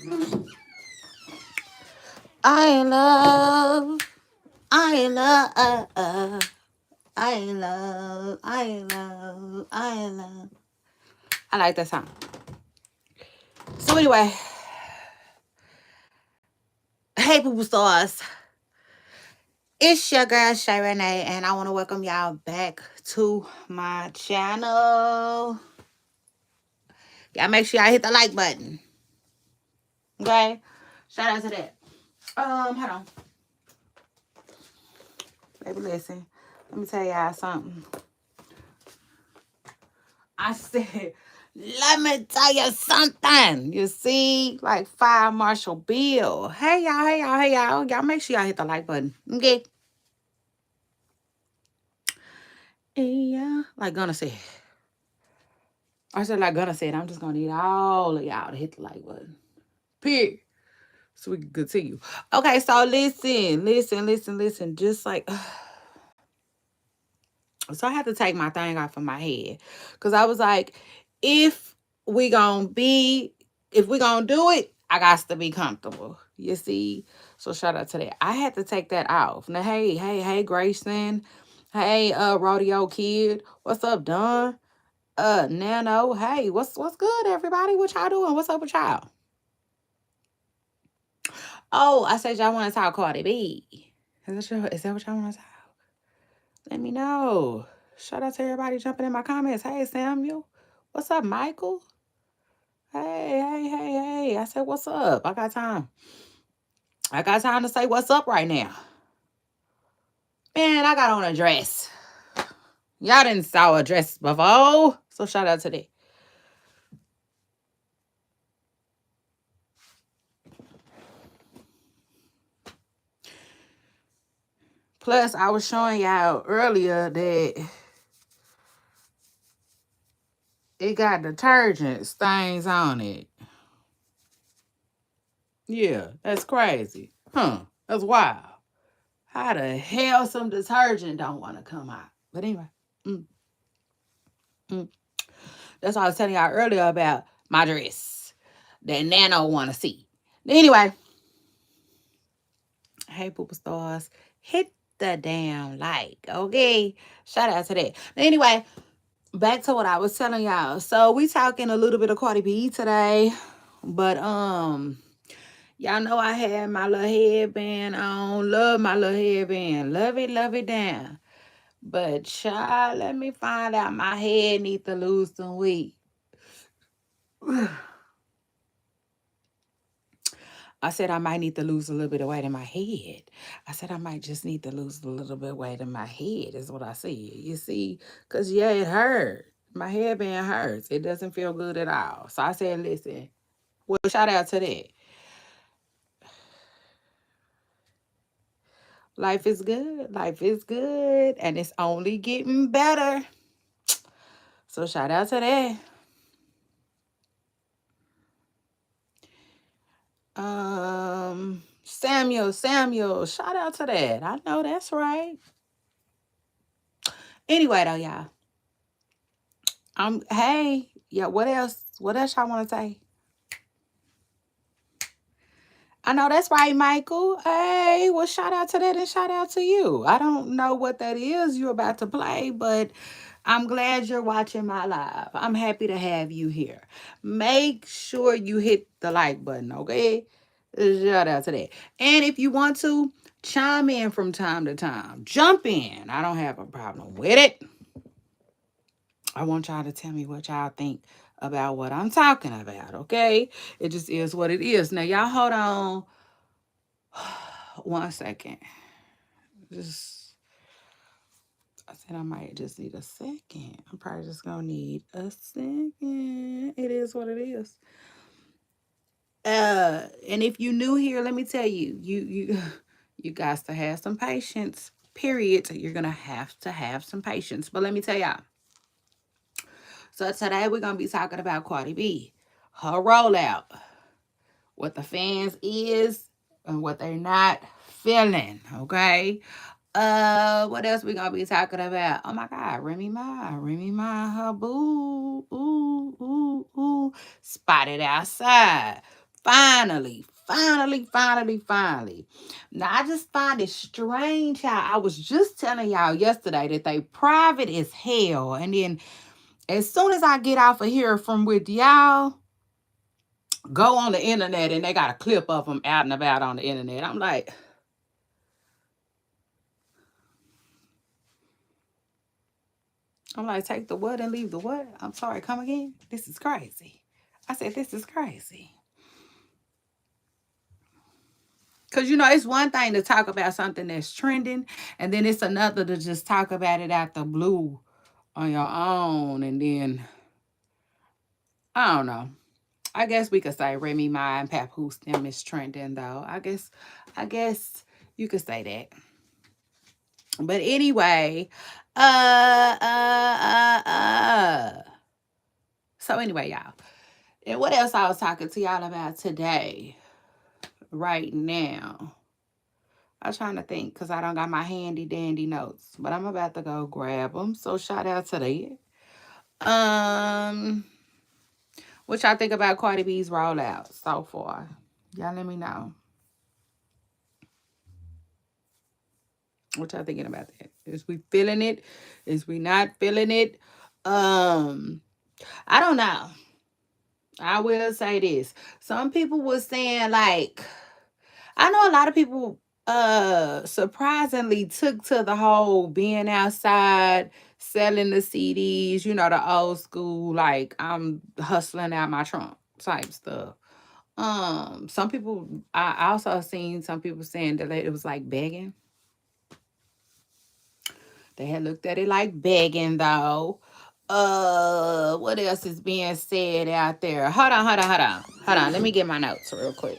I love, I love, I love, I love, I love. I like that song. So anyway, hey people stars. It's your girl Shay Renee, and I want to welcome y'all back to my channel. Y'all make sure y'all hit the like button. Okay? Shout out to that. Hold on. Baby, listen. Let me tell y'all something. I said, let me tell you something. You see, like Fire Marshal Bill. Hey y'all, hey y'all, hey y'all. Y'all make sure y'all hit the like button. Okay? Yeah, like Gunna said. I said like Gunna said, I'm just gonna need all of y'all to hit the like button. Period. So we can continue. Okay, so listen. Just like so I had to take my thing off of my head. Cause I was like, if we gonna do it, I got to be comfortable. You see? So shout out to that. I had to take that off. Now, hey, Grayson. Hey, Rodeo Kid. What's up, Don? Nano. Hey, what's good, everybody? What y'all doing? What's up with y'all? Oh, I said y'all want to talk Cardi B. Is that what y'all want to talk? Let me know. Shout out to everybody jumping in my comments. Hey, Samuel. What's up, Michael? Hey. I said, what's up? I got time. I got time to say what's up right now. Man, I got on a dress. Y'all didn't saw a dress before. So shout out to that. Plus, I was showing y'all earlier that it got detergent stains on it. Yeah, that's crazy. Huh. That's wild. How the hell some detergent don't want to come out? But anyway. Mm, mm. That's what I was telling y'all earlier about my dress that Nano want to see. Anyway. Hey, Pooper Stars. Hit the damn like, okay? Shout out to that. Anyway, back to what I was telling y'all. So we talking a little bit of Cardi B today. But y'all know I had my little headband on. Love my little headband. Love it down. But child, let me find out my head need to lose some weight. I said I might need to lose a little bit of weight in my head. I said I might just need to lose a little bit of weight in my head is what I said. You see? Because, yeah, it hurt. My headband hurts. It doesn't feel good at all. So I said, listen, well, shout out to that. Life is good. Life is good. And it's only getting better. So shout out to that. Samuel, shout out to that. I know that's right. Anyway, though, y'all. Hey, yeah, what else? What else y'all want to say? I know that's right, Michael. Hey, well, shout out to that and shout out to you. I don't know what that is you're about to play, but I'm glad you're watching my live. I'm happy to have you here. Make sure you hit the like button, okay? Shout out to that. And if you want to, chime in from time to time. Jump in. I don't have a problem with it. I want y'all to tell me what y'all think about what I'm talking about, okay? It just is what it is. Now, y'all hold on 1 second. I said I might just need a second. I'm probably just gonna need a second. It is what it is. And if you new here, let me tell you, you guys to have some patience. Period. You're gonna have to have some patience. But let me tell y'all. So today we're gonna be talking about Cardi B, her rollout, what the fans is and what they're not feeling. Okay. What else we gonna be talking about? Oh my God, Remy Ma, her boo, ooh, spotted outside. Finally. Now, I just find it strange how I was just telling y'all yesterday that they private as hell. And then as soon as I get off of here from with y'all, go on the internet and they got a clip of them out and about on the internet. I'm like, take the what and leave the what? I'm sorry, come again? This is crazy. I said, this is crazy. Because, it's one thing to talk about something that's trending, and then it's another to just talk about it out the blue on your own. And then, I don't know. I guess we could say Remy Ma and Papoose them is trending, though. I guess you could say that. But anyway, uh, uh, uh, uh. So anyway, y'all. And what else I was talking to y'all about today, right now? I'm trying to think because I don't got my handy dandy notes, but I'm about to go grab them. So shout out to that. What y'all think about Cardi B's rollout so far? Y'all let me know. What y'all thinking about that? Is we feeling it? Is we not feeling it? I don't know. I will say this. Some people were saying like, I know a lot of people surprisingly took to the whole being outside selling the CDs, the old school like I'm hustling out my trunk type stuff. Some people, I also seen some people saying that it was like begging. They had looked at it like begging though. What else is being said out there? Hold on. Let me get my notes real quick.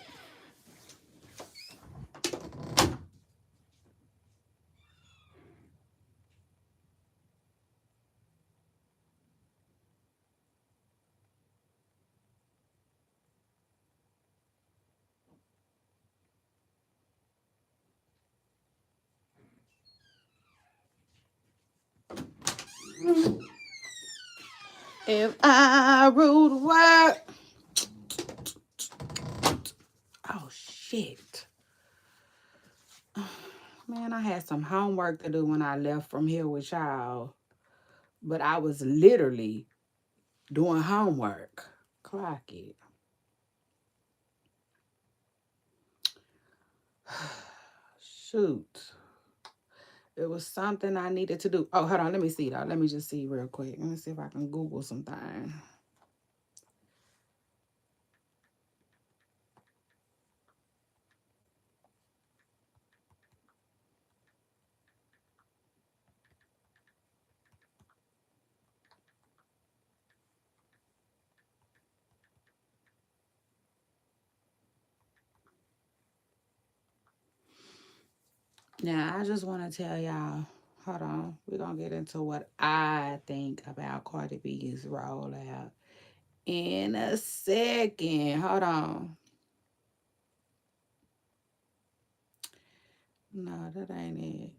If I rule the world. Oh shit. Man, I had some homework to do when I left from here with y'all. But I was literally doing homework. Clock it. Shoot. It was something I needed to do. Oh, hold on. Let me see though. Let me just see real quick. Let me see if I can Google something. Now, I just want to tell y'all, hold on. We're going to get into what I think about Cardi B's rollout in a second. Hold on. No, that ain't it.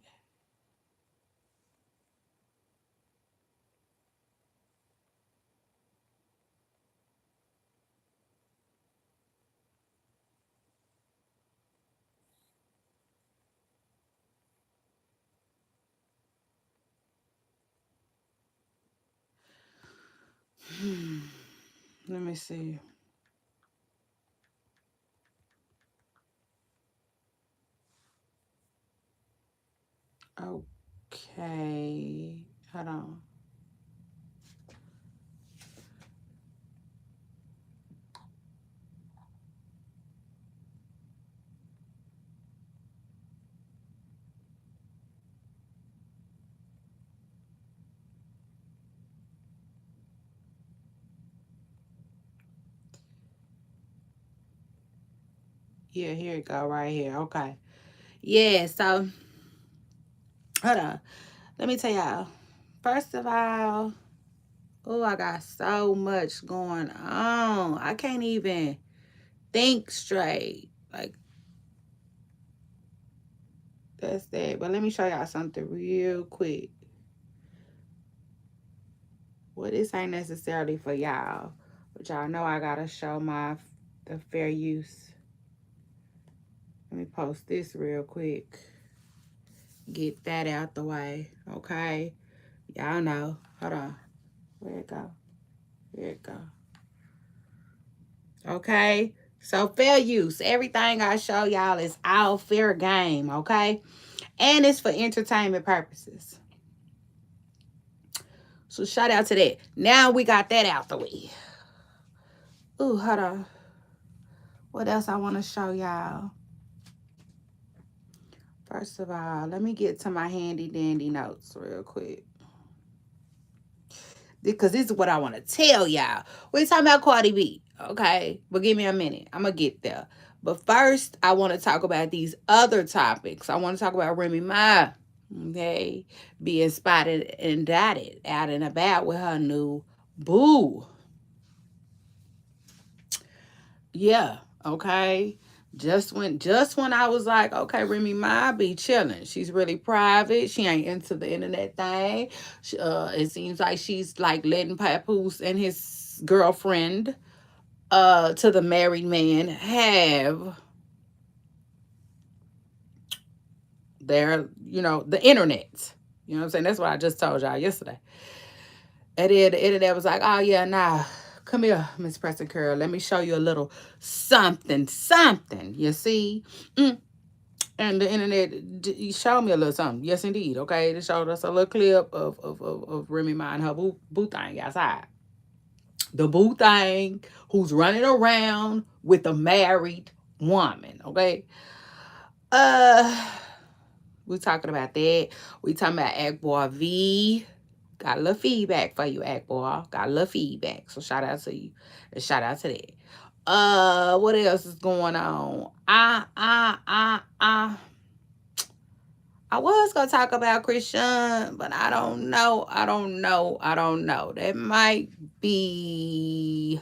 Let me see. Okay. Hold on. Yeah, here it go right here. Okay. Yeah, so hold on. Let me tell y'all. First of all, oh, I got so much going on. I can't even think straight. Like, that's that. But let me show y'all something real quick. Well, this ain't necessarily for y'all. But y'all know I gotta show my the fair use. Let me post this real quick. Get that out the way. Okay. Y'all know. Hold on. Where it go? Where it go? Okay. So fair use. Everything I show y'all is all fair game. Okay. And it's for entertainment purposes. So shout out to that. Now we got that out the way. Ooh, hold on. What else I want to show y'all? First of all, let me get to my handy dandy notes real quick. Because this is what I want to tell y'all. We're talking about Cardi B, okay? But give me a minute. I'm going to get there. But first, I want to talk about these other topics. I want to talk about Remy Ma, okay? Being spotted and dotted out and about with her new boo. Yeah, okay. Just when I was like, okay, Remy Ma be chilling. She's really private. She ain't into the internet thing. It seems like she's like letting Papoose and his girlfriend, to the married man, have their, the internet. You know what I'm saying? That's what I just told y'all yesterday. And then the internet was like, oh yeah, nah. Come here, Miss Preston Curl. Let me show you a little something, something. You see? And the internet showed me a little something. Yes, indeed. Okay, they showed us a little clip of Remy Ma and her boo thing outside. The boo thing who's running around with a married woman. Okay. Uh, we talking about that. We talking about Act Boy V. Got a little feedback for you, Act Boy. Got a little feedback. So shout out to you. And shout out to that. What else is going on? I was gonna talk about Christian, but I don't know. That might be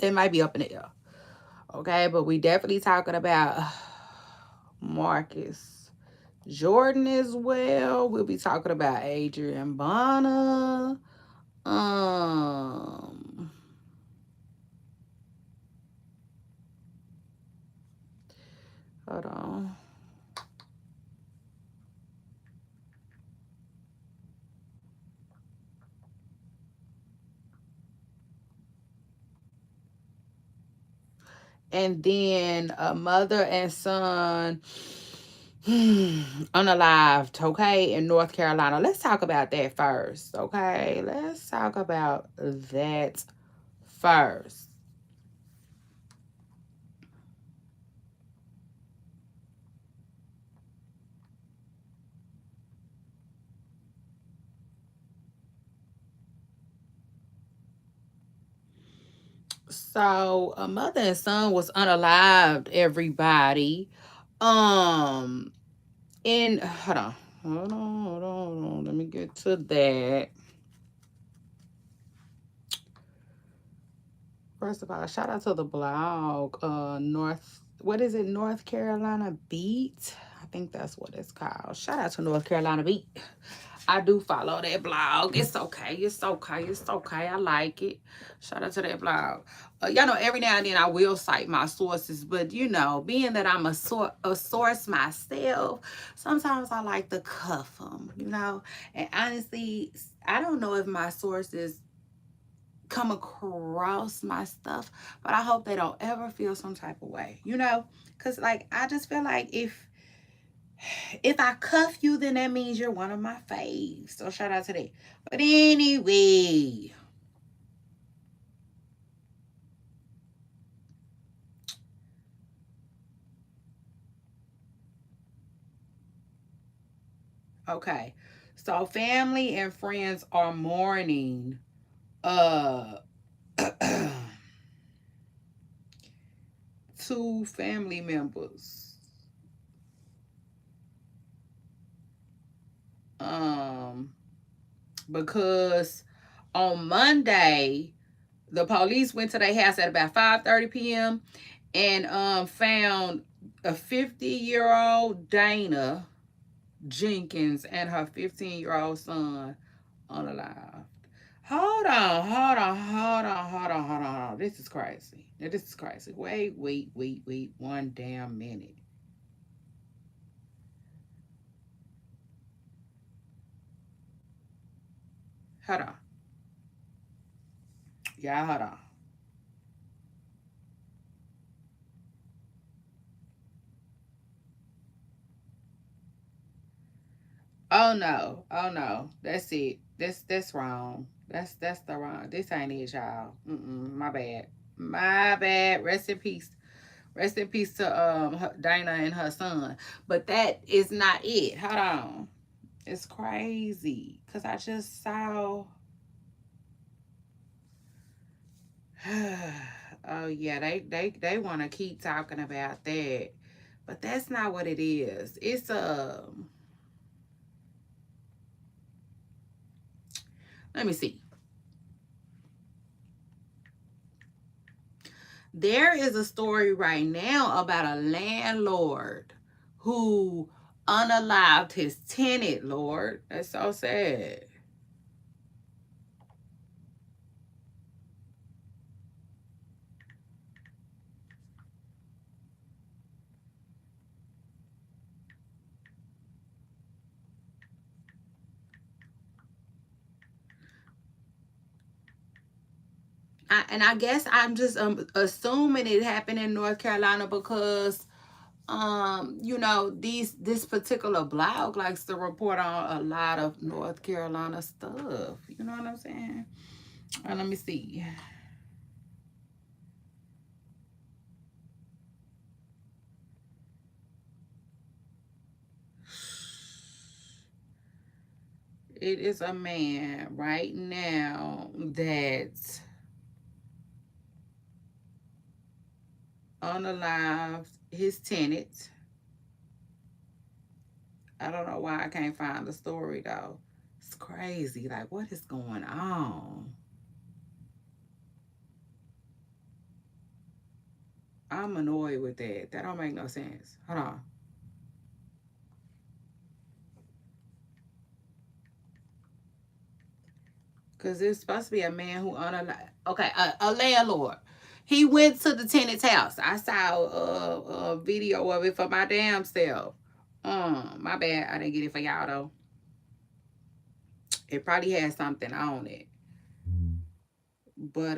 up in the air. Okay, but we definitely talking about Marcus Jordan as well. We'll be talking about Adrian Bonner. Hold on. And then a mother and son unalived, okay, in North Carolina. Let's talk about that first, okay? Let's talk about that first. So a mother and son was unalived, everybody. Um and hold on. Let me get to that. First of all, shout out to the blog, North Carolina Beat? I think that's what it's called. Shout out to North Carolina Beat. I do follow that blog. It's okay. I like it. Shout out to that blog. Y'all know every now and then I will cite my sources, but being that I'm a source myself, sometimes I like to cuff them. And honestly, I don't know if my sources come across my stuff, but I hope they don't ever feel some type of way. Because like I just feel like if I cuff you, then that means you're one of my faves. So shout out to that. But anyway, okay. So family and friends are mourning uh two family members. Um because on Monday the police went to their house at about 5:30 p.m. and found a 50-year-old Dana Jenkins and her 15-year-old son unalive. Hold on. this is crazy. Now, this is crazy. Wait. One damn minute. Hold on. Yeah, hold on. Oh no. Oh no. That's it. That's wrong. That's the wrong. This ain't it, y'all. My bad. My bad. Rest in peace. Rest in peace to Dana and her son. But that is not it. Hold on. It's crazy. Cause I just saw. Oh yeah, they want to keep talking about that, but that's not what it is. It's let me see. There is a story right now about a landlord who unalived his tenant. Lord, that's so sad. And I guess I'm just assuming it happened in North Carolina because this particular blog likes to report on a lot of North Carolina stuff. You know what I'm saying? Let me see. It is a man right now that unalived his tenant. I don't know why I can't find the story though. It's crazy. Like, what is going on? I'm annoyed with that. That don't make no sense. Hold on. Because it's supposed to be a man who unalived. Okay, a landlord. He went to the tenant's house. I saw a video of it for my damn self. My bad. I didn't get it for y'all though. It probably had something on it. But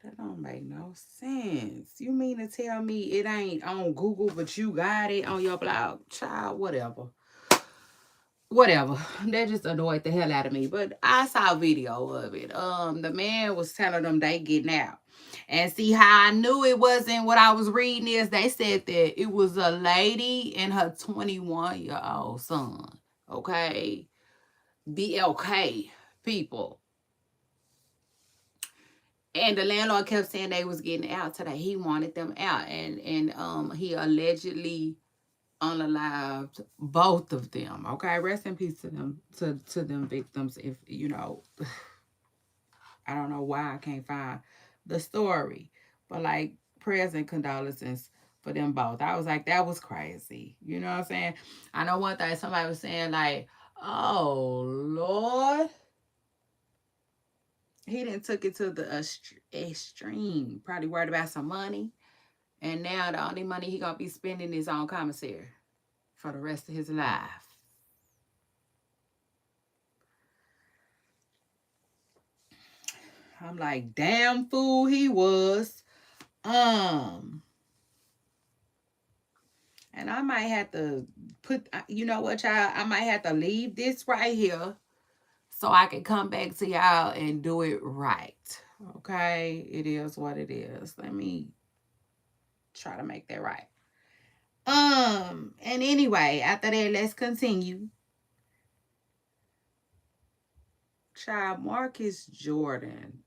that don't make no sense. You mean to tell me it ain't on Google, but you got it on your blog? Child, whatever. Whatever. That just annoyed the hell out of me. But I saw a video of it. The man was telling them they getting out. And see how I knew it wasn't what I was reading is they said that it was a lady and her 21-year-old son. Okay. BLK people. And the landlord kept saying they was getting out today. He wanted them out. And he allegedly unalived both of them. Okay, rest in peace to them, to them victims. If I don't know why I can't find the story, but like prayers and condolences for them both. I was like, that was crazy. You know what I'm saying? I know one thing somebody was saying like, oh Lord, he didn't took it to the extreme. Probably worried about some money, and now the only money he gonna be spending is on commissary for the rest of his life. I'm like, damn fool he was. Um, and I might have to put, you know what, y'all? I might have to leave this right here so I can come back to y'all and do it right. Okay, it is what it is. Let me try to make that right. And anyway, after that, let's continue. Child Marcus Jordan.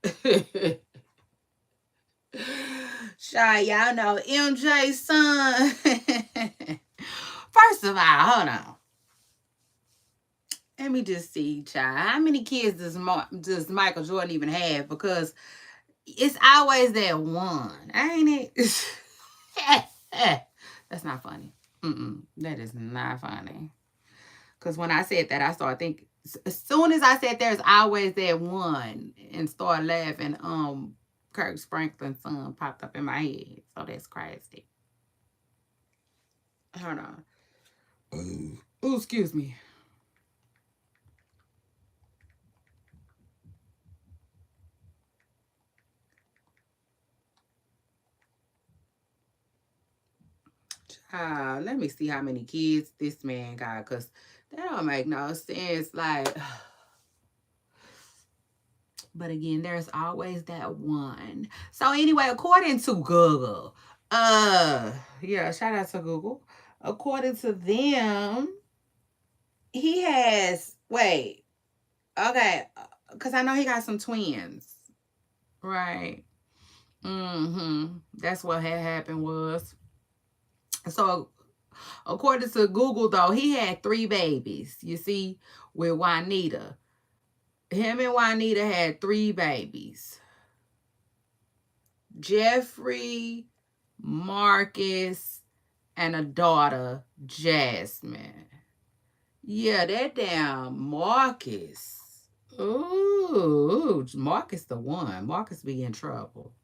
Shy, y'all know MJ's son. First of all, hold on. Let me just see, child. How many kids does Michael Jordan even have? Because it's always that one, ain't it? That's not funny. That is not funny. Because when I said that, I started thinking. As soon as I said there's always that one, and started laughing, Kirk Franklin's son popped up in my head. So that's crazy. Hold on. Oh, excuse me. Let me see how many kids this man got, because that don't make no sense. Like, but again, there's always that one. So anyway, according to Google, yeah, shout out to Google. According to them, he has, wait, okay, because I know he got some twins, right? That's what had happened was. So according to Google, though, he had 3 babies. You see, with Juanita. Him and Juanita had 3 babies. Jeffrey, Marcus, and a daughter, Jasmine. Yeah, that damn Marcus. Ooh, Marcus the one. Marcus be in trouble.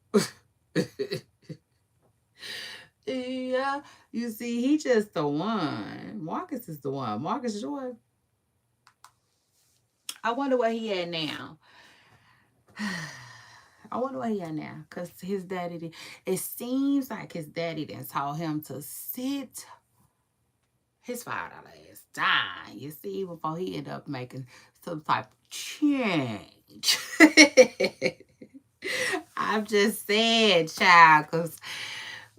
Yeah, you see, he just the one. Marcus is the one. Marcus Joy. I wonder where he at now. I wonder where he at now. Cause his daddy, it seems like his daddy didn't taught him to sit his $5 dime. You see, before he ended up making some type of change. I'm just saying, child, cause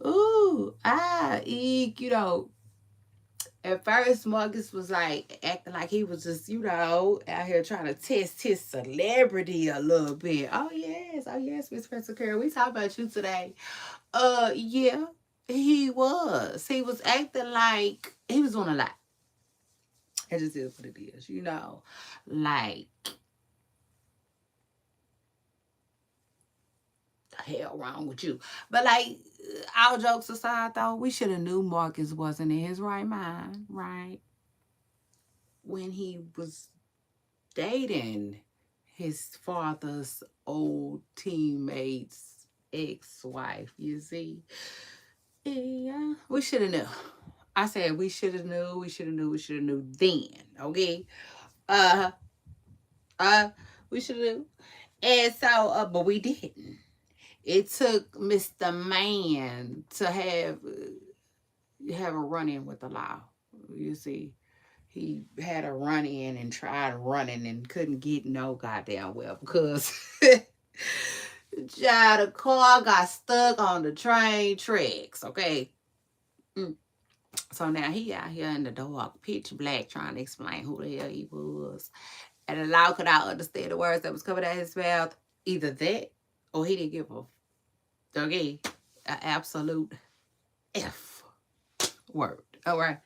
you know, at first Marcus was like acting like he was just, out here trying to test his celebrity a little bit. Oh yes, Miss Crystal Curry, we talk about you today. Yeah, he was. He was acting like he was doing a lot. It just is what it is, Like, the hell wrong with you? But like, all jokes aside, though, we should have knew Marcus wasn't in his right mind, right? When he was dating his father's old teammate's ex-wife, you see. Yeah, we should have knew. I said we should have knew, we should have knew then, okay? Uh uh we should have knew. And so but we didn't. It took Mr. Man to have a run-in with the law. You see. He had a run in and tried running and couldn't get no goddamn well because the car got stuck on the train tracks, okay? So now he out here in the dark, pitch black, trying to explain who the hell he was. And the law could not understand the words that was coming out of his mouth. Either that or he didn't give a okay, an absolute F word. All right.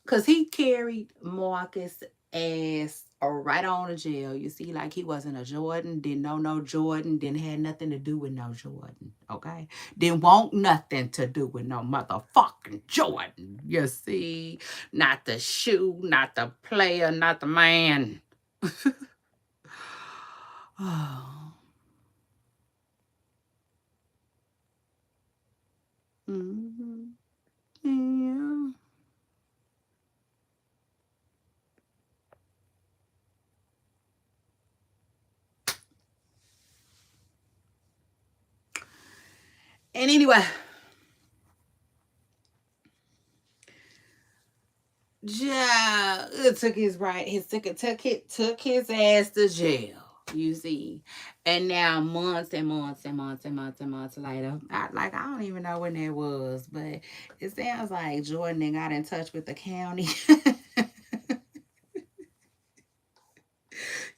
Because he carried Marcus ass right on to jail. You see, like he wasn't a Jordan, didn't know no Jordan, didn't have nothing to do with no Jordan, okay? Didn't want nothing to do with no motherfucking Jordan. You see, not the shoe, not the player, not the man. Oh. Mm-hmm. Yeah. And anyway, yeah, it took his right. Took his ass to jail. You see, and now months and months and months and months and months later, I don't even know when that was, but it sounds like Jordan got in touch with the county.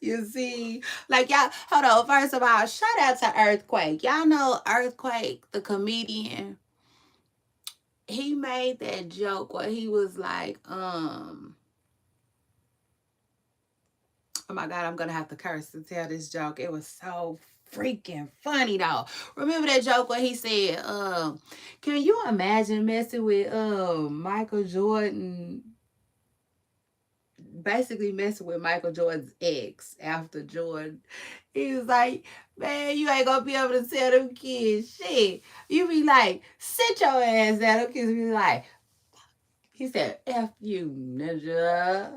You see, like y'all, hold on. First of all, shout out to Earthquake. Y'all know Earthquake, the comedian. He made that joke where he was like, Oh my God, I'm gonna have to curse to tell this joke. It was so freaking funny though. Remember that joke where he said, can you imagine messing with Michael Jordan, basically messing with Michael Jordan's ex after Jordan? He was like, man, you ain't gonna be able to tell them kids shit. You be like, sit your ass down. Them kids be like, he said, F you, ninja.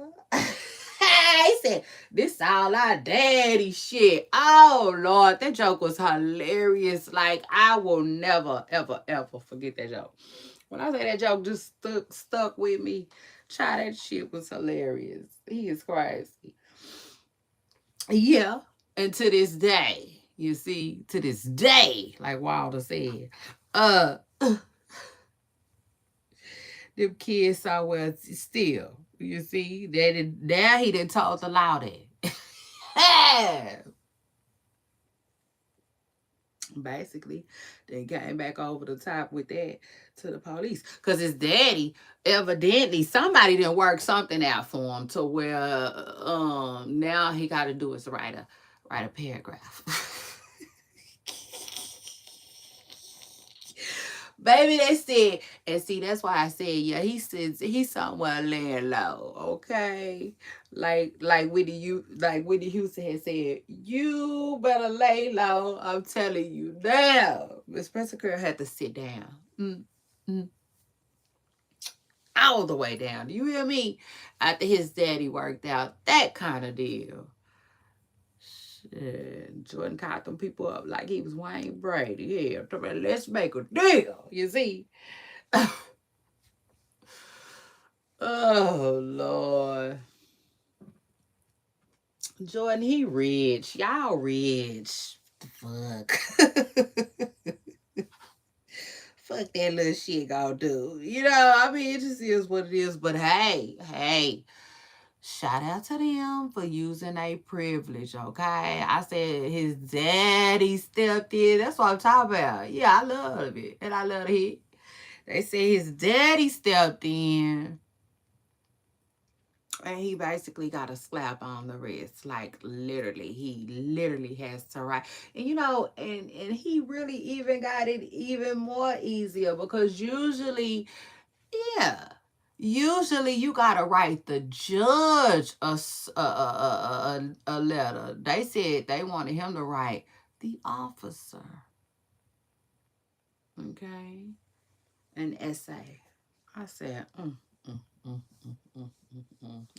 He said, this all our daddy shit. Oh, Lord. That joke was hilarious. Like, I will never, ever, ever forget that joke. When I say that joke just stuck with me, child, that shit was hilarious. He is crazy. Yeah. And to this day, you see, to this day, like Wilder said, them kids somewhere still. You see, now he done told the law that. Basically, they came back over the top with that to the police. Because his daddy, evidently, somebody didn't work something out for him to where now he got to do is write a paragraph. Baby, they said, and see, that's why I said, yeah, he says he's somewhere laying low, okay? Whitney Houston had said, you better lay low. I'm telling you now. Miss Spencer Curl had to sit down. Mm. All the way down. Do you hear me? After his daddy worked out that kind of deal. Jordan caught them people up like he was Wayne Brady. Yeah, let's make a deal. You see? Oh, Lord. Jordan, he rich. Y'all rich. The fuck. Fuck that little shit gonna do. You know, I mean, it just is what it is. But hey, shout out to them for using a privilege, okay? I said his daddy stepped in. That's what I'm talking about. Yeah, I love it. And I love it. They say his daddy stepped in. And he basically got a slap on the wrist. Like literally. He literally has to write. And you know, and he really even got it even more easier because usually, yeah. Usually you gotta write the judge a letter. They said they wanted him to write the officer. Okay. An essay. I said, mm, mm,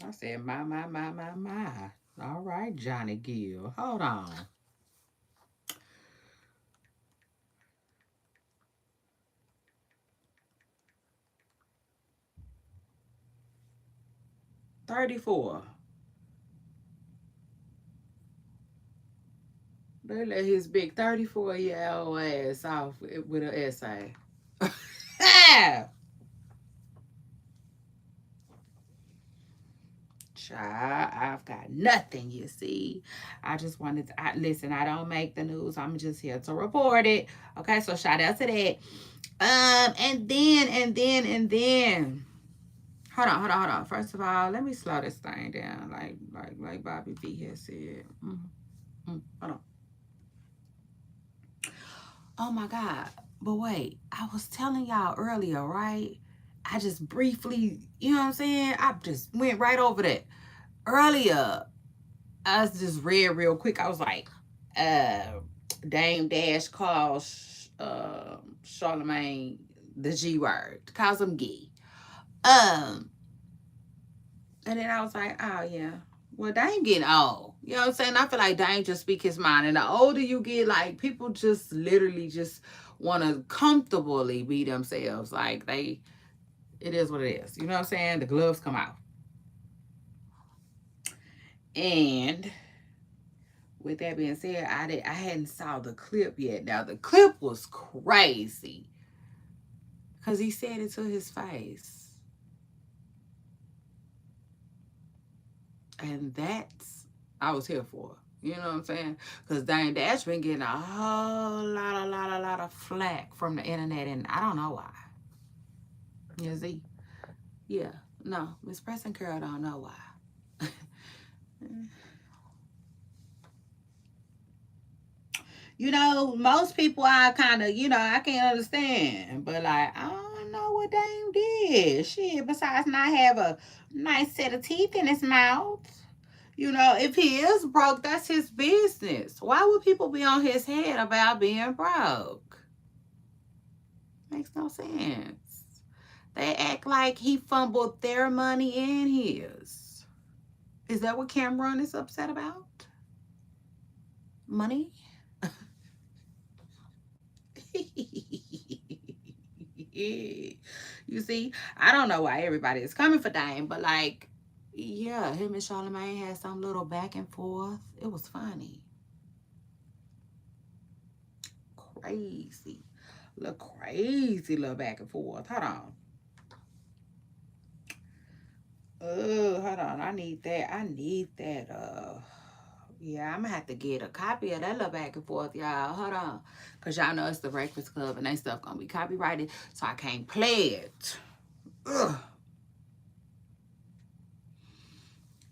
I said, my. All right, Johnny Gill. Hold on. $34. They let his big 34-year-old ass off with an essay. Child, I've got nothing, you see. I just wanted to listen, I don't make the news. I'm just here to report it. Okay, so shout out to that. And then. Hold on. First of all, let me slow this thing down, like Bobby V has said. Hold on. Oh my God. But wait, I was telling y'all earlier, right? I just briefly, you know what I'm saying? I just went right over that. Earlier, I just read real quick. I was like, Dame Dash calls Charlemagne the G word, calls him gay. And then I was like, oh yeah. Well, Dame getting old. You know what I'm saying? I feel like Dame just speak his mind. And the older you get, like people just literally just want to comfortably be themselves. Like it is what it is. You know what I'm saying? The gloves come out. And with that being said, I hadn't saw the clip yet. Now the clip was crazy. Cause he said it to his face. And that's I was here for. You know what I'm saying? Because Dame Dash been getting a whole lot of flack from the internet, and I don't know why. You see? Yeah. No, Miss Preston Curl don't know why. Most people I kind of, I can't understand. But like, I don't know what Dame did. Shit, besides not have a nice set of teeth in his mouth. If he is broke, that's his business. Why would people be on his head about being broke? Makes no sense. They act like he fumbled their money and his. Is that what Cameron is upset about? Money? You see, I don't know why everybody is coming for Dame, but like, yeah, him and Charlamagne had some little back and forth. It was funny. Crazy. Little crazy little back and forth. Hold on. Hold on. I need that. Yeah, I'm gonna have to get a copy of that little back and forth, y'all. Hold on. Cause y'all know it's the Breakfast Club and that stuff gonna be copyrighted, so I can't play it. Ugh.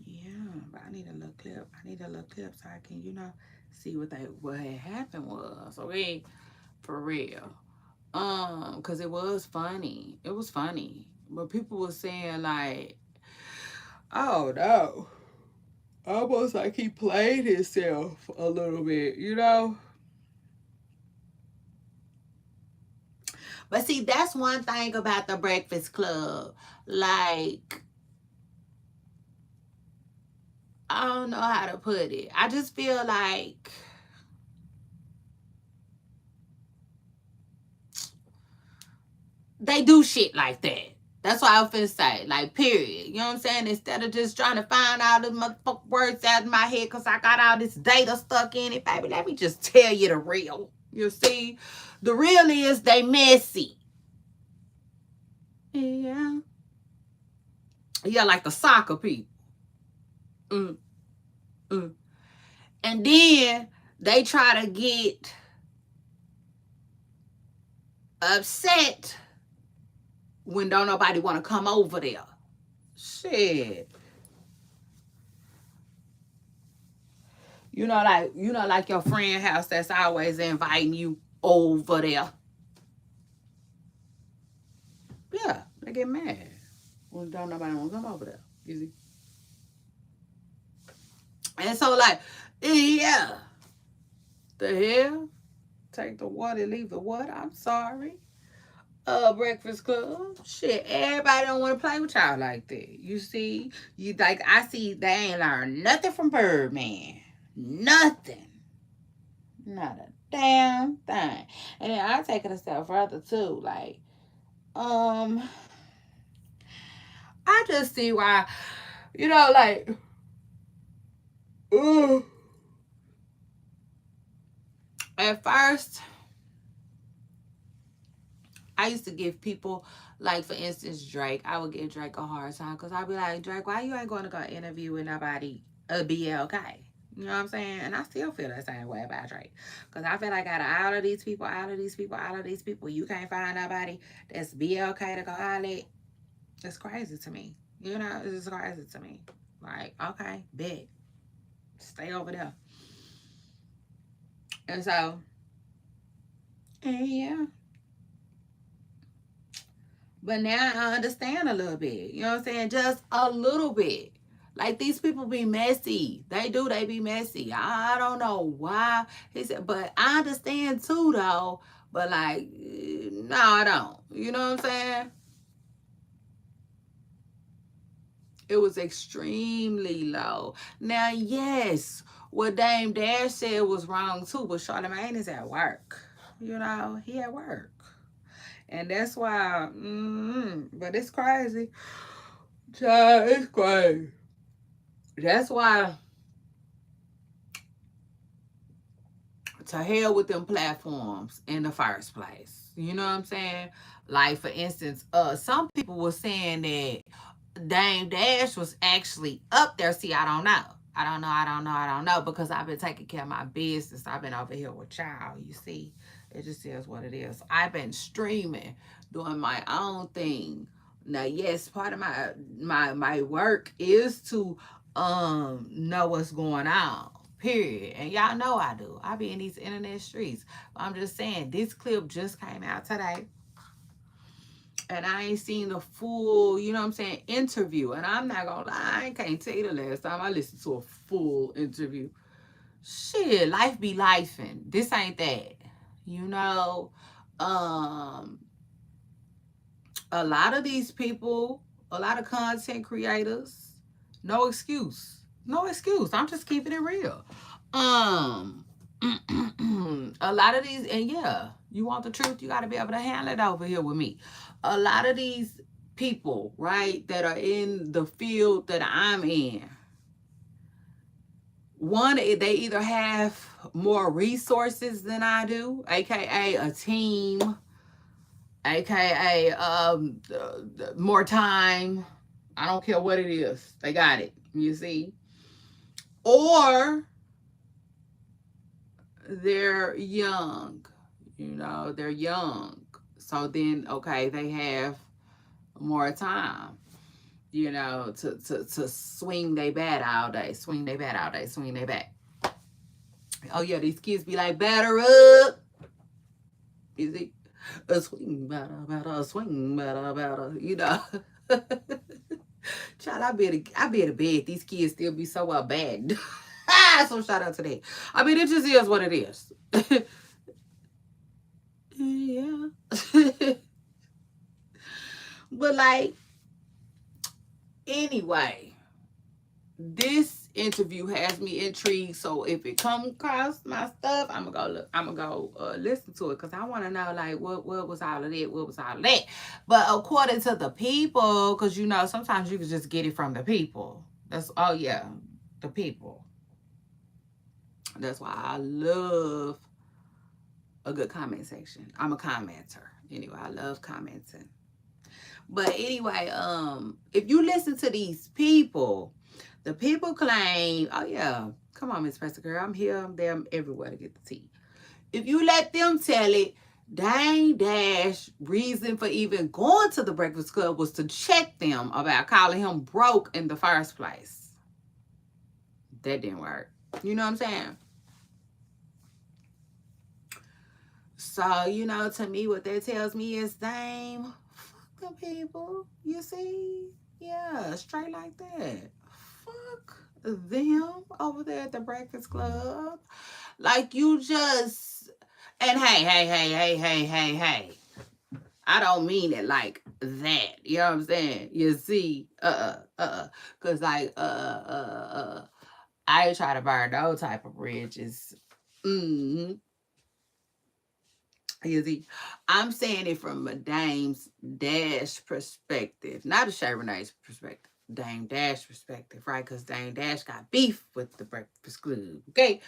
Yeah, but I need a little clip. So I can, see what had happened was. Okay, for real. Cause it was funny. It was funny. But people were saying like, oh no. Almost like he played himself a little bit. But see, that's one thing about the Breakfast Club. Like, I don't know how to put it. I just feel like they do shit like that. That's what I was finna say. Like, period. You know what I'm saying? Instead of just trying to find all the motherfucking words out of my head because I got all this data stuck in it, baby, let me just tell you the real. You see? The real is they messy. Yeah. Yeah, like the soccer people. Mm, mm. And then they try to get upset when don't nobody want to come over there. Shit. Like your friend house that's always inviting you over there. Yeah, they get mad when don't nobody want to come over there. You see? And so like, yeah, the hell? Take the what and leave the what? I'm sorry. Breakfast Club. Shit, everybody don't want to play with y'all like that. You see? You like I see they ain't learned nothing from Birdman. Nothing. Not a damn thing. And then I take it a step further too. Like, um, I just see why, like, ooh, at first, I used to give people, like, for instance, Drake. I would give Drake a hard time because I'd be like, Drake, why you ain't going to go interview with nobody a BLK? You know what I'm saying? And I still feel the same way about Drake. Because I feel like out of all of these people, you can't find nobody that's BLK to go out at. It's crazy to me. It's just crazy to me. Like, okay, bet. Stay over there. And so, and yeah. But now I understand a little bit. You know what I'm saying? Just a little bit. Like these people be messy. They be messy. I don't know why. He said, but I understand too though. But like, no, I don't. You know what I'm saying? It was extremely low. Now, yes, what Dame Dash said was wrong too, but Charlamagne is at work. He at work. And that's why, but it's crazy. Child, it's crazy. That's why, to hell with them platforms in the first place. You know what I'm saying? Like, for instance, some people were saying that Dame Dash was actually up there. See, I don't know. I don't know because I've been taking care of my business. I've been over here with y'all. You see, it just is what it is. I've been streaming, doing my own thing. Now, yes, part of my work is to know what's going on. Period. And y'all know I do. I be in these internet streets. I'm just saying, this clip just came out today. And I ain't seen the full, you know what I'm saying, interview. And I'm not gonna lie, I can't tell you the last time I listened to a full interview. Shit, life be lifing. This ain't that. You know, um, a lot of these people, a lot of content creators, no excuse. No excuse. I'm just keeping it real. Um a lot of these, and yeah, you want the truth, you got to be able to handle it over here with me. A lot of these people, right, that are in the field that I'm in, one, they either have more resources than I do, aka a team, aka more time. I don't care what it is, they got it, you see. Or they're young, they're young. So then, okay, they have more time, to swing they bat all day, swing they bat all day, swing they bat. Oh yeah, these kids be like, batter up. You see? A swing batter, batter, swing batter, batter, Child, I be at bed. These kids still be so bad. So shout out to that. I mean, it just is what it is. Yeah. But like, anyway, this interview has me intrigued. So if it come across my stuff, I'm gonna go look. I'm gonna go listen to it because I want to know like what was all of that. What was all of that? But according to the people, because sometimes you can just get it from the people. That's oh yeah, the people. That's why I love a good comment section. I'm a commenter. Anyway, I love commenting. But anyway, if you listen to these people, the people claim, oh yeah, come on, Miss Pastor Girl, I'm here, I'm there, I'm everywhere to get the tea. If you let them tell it, Dame Dash reason for even going to the Breakfast Club was to check them about calling him broke in the first place. That didn't work. You know what I'm saying? So, to me, what that tells me is, Dame, fuck the people. You see? Yeah, straight like that. Fuck them over there at the Breakfast Club. Like, you just. And hey. I don't mean it like that. You know what I'm saying? You see? Because, like, I try to burn those type of bridges. Mm-hmm. You see, I'm saying it from a Dame's Dash perspective, not a Chardonnay's perspective. Dame Dash perspective, right? Because Dame Dash got beef with the Breakfast Club. Okay.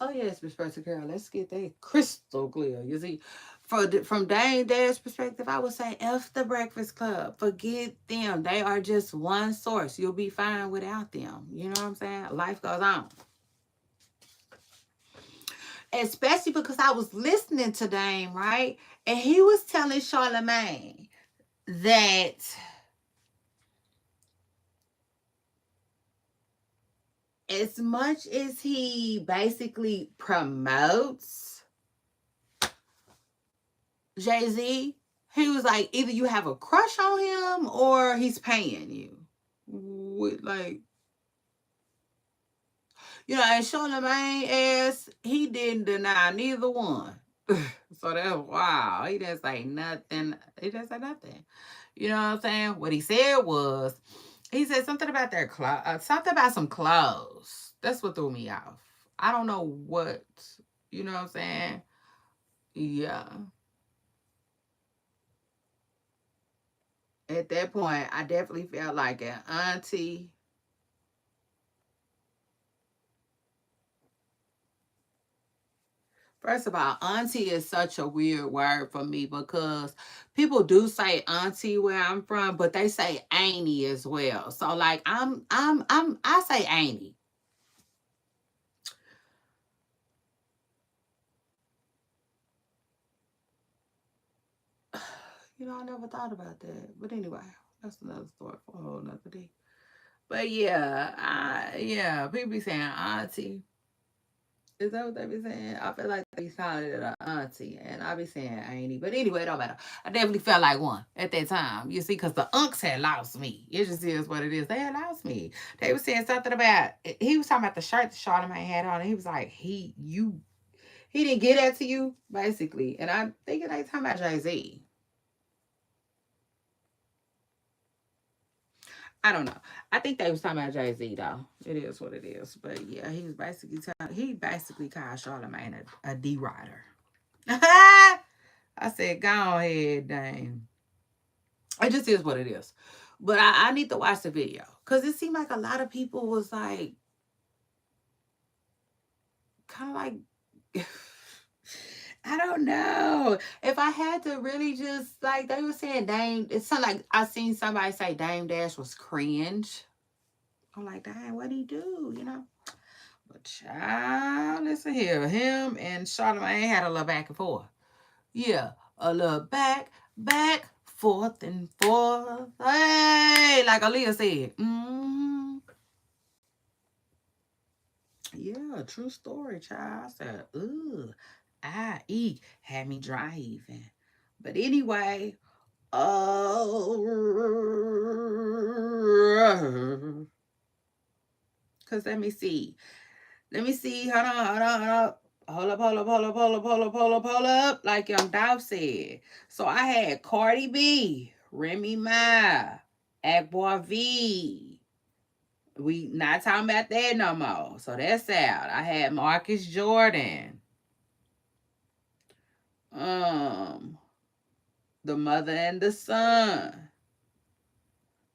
Oh yes, Miss Person Girl, let's get that crystal clear. You see, from Dame Dash perspective, I would say F the Breakfast Club. Forget them. They are just one source. You'll be fine without them. You know what I'm saying? Life goes on. Especially because I was listening to Dame, right? And he was telling Charlemagne that as much as he basically promotes Jay-Z, he was like, either you have a crush on him or he's paying you. With like, and Charlemagne ass, he didn't deny neither one. So that's wow. He didn't say nothing. He didn't say nothing. You know what I'm saying? What he said was, he said something about their clothes, something about some clothes. That's what threw me off. I don't know what, you know what I'm saying? Yeah. At that point, I definitely felt like an auntie. First of all, auntie is such a weird word for me because people do say auntie where I'm from, but they say auntie as well. So like I say auntie. I never thought about that. But anyway, that's another story for a whole nother day. But yeah, people be saying auntie. Is that what they be saying? I feel like they be calling it an auntie, and I be saying auntie. But anyway, it don't matter. I definitely felt like one at that time. You see, because the unks had lost me. It just is what it is. They had lost me. They were saying something about, he was talking about the shirt that Charlamagne had on, and he was like, he didn't get that to you, basically. And I'm thinking they talking about Jay-Z. I don't know. I think they was talking about Jay Z though. It is what it is. But yeah, he basically called Charlamagne a D rider. I said, go ahead, dang. It just is what it is. But I need to watch the video. Cause it seemed like a lot of people was like kind of like I don't know. If I had to really just like they were saying Dame, it's something like I seen somebody say Dame Dash was cringe. I'm like, dang, what'd he do? You know? But child, listen here. Him and Charlamagne had a little back and forth. Yeah, a little back, forth and forth. Hey, like Aaliyah said. Yeah, true story, child. I said, ooh, I had me driving. But anyway, oh, because let me see. Let me see. Hold on, hold on, hold on. Hold up, hold up, hold up, hold up, hold up, hold up, hold up. Like Young Dolph said. So I had Cardi B, Remy Ma, Akbar V. We not talking about that no more. So that's out. I had Marcus Jordan. Um, The Mother and the Son.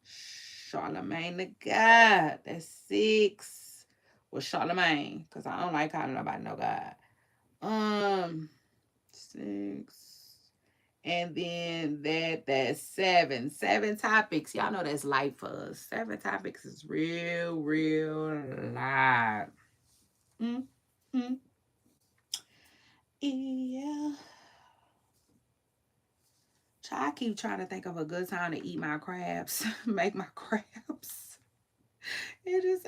Charlamagne the God. That's 6. Well, Charlamagne, because I don't like calling nobody no God. 6. And then that's 7. 7 topics. Y'all know that's light for us. 7 topics is real light. Mm-hmm. Yeah. I keep trying to think of a good time to eat my crabs. Make my crabs. It just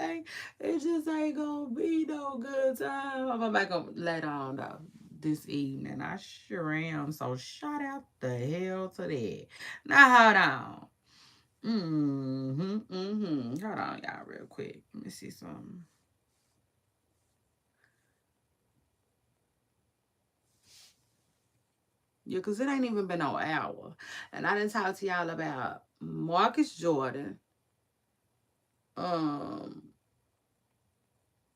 ain't gonna be no good time. I'm gonna make them later on though. This evening. I sure am. So shout out the hell to that. Now hold on. Hold on, y'all, real quick. Let me see something. Yeah, because it ain't even been no hour. And I didn't talk to y'all about Marcus Jordan. Um,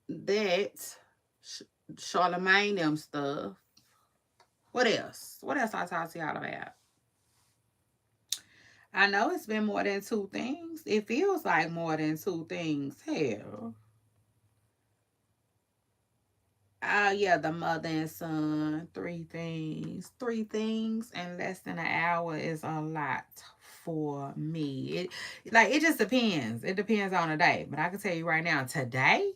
that Charlamagne them stuff. What else? What else I talked to y'all about? I know it's been more than 2 things. It feels like more than 2 things. Hell. Oh yeah, the mother and son. 3 things. 3 things in less than an hour is a lot for me. It just depends. It depends on the day. But I can tell you right now, today,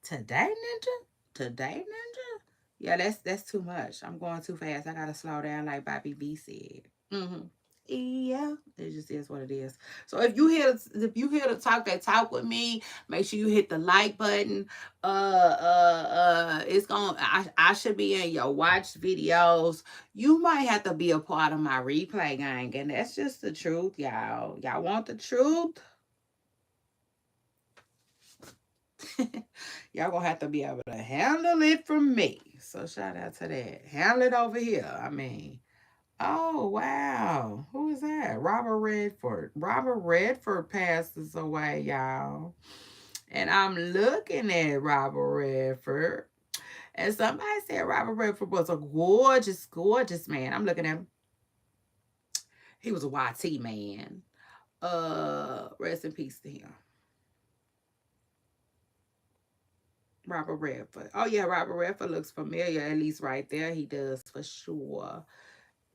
Ninja? Today, Ninja? Yeah, that's too much. I'm going too fast. I gotta slow down like Bobby B said. Yeah, it just is what it is. So if you hear the talk that talk with me, make sure you hit the like button. It's going I should be in your watch videos. You might have to be a part of my replay gang, and that's just the truth, y'all. Y'all want the truth? Y'all gonna have to be able to handle it from me. So shout out to that. Handle it over here. I mean, oh wow. Who is that? Robert Redford. Robert Redford passes away, y'all. And I'm looking at Robert Redford. And somebody said Robert Redford was a gorgeous, gorgeous man. I'm looking at him. He was a YT man. Rest in peace to him. Robert Redford. Oh yeah, Robert Redford looks familiar, at least right there. He does for sure.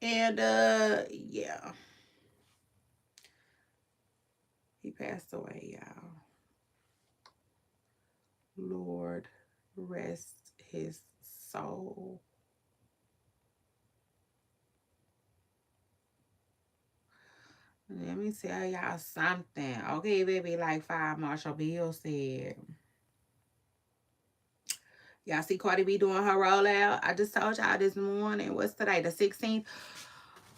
And yeah. He passed away, y'all. Lord rest his soul. Let me tell y'all something. Okay, baby, like Five Marshall Bill said. Y'all see Cardi B doing her rollout? I just told y'all this morning. What's today? The 16th?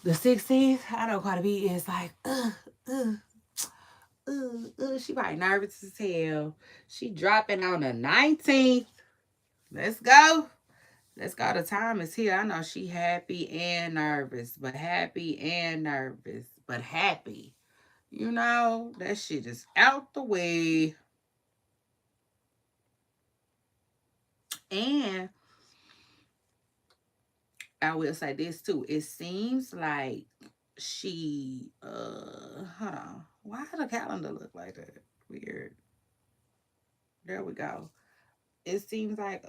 The 16th? I know Cardi B is like, uh, she probably nervous as hell. She dropping on the 19th. Let's go. Let's go. The time is here. I know she happy and nervous, but happy and nervous, but happy. You know, that shit is out the way. And I will say this too. It seems like she hold on. Why does the calendar look like that? Weird. There we go. It seems like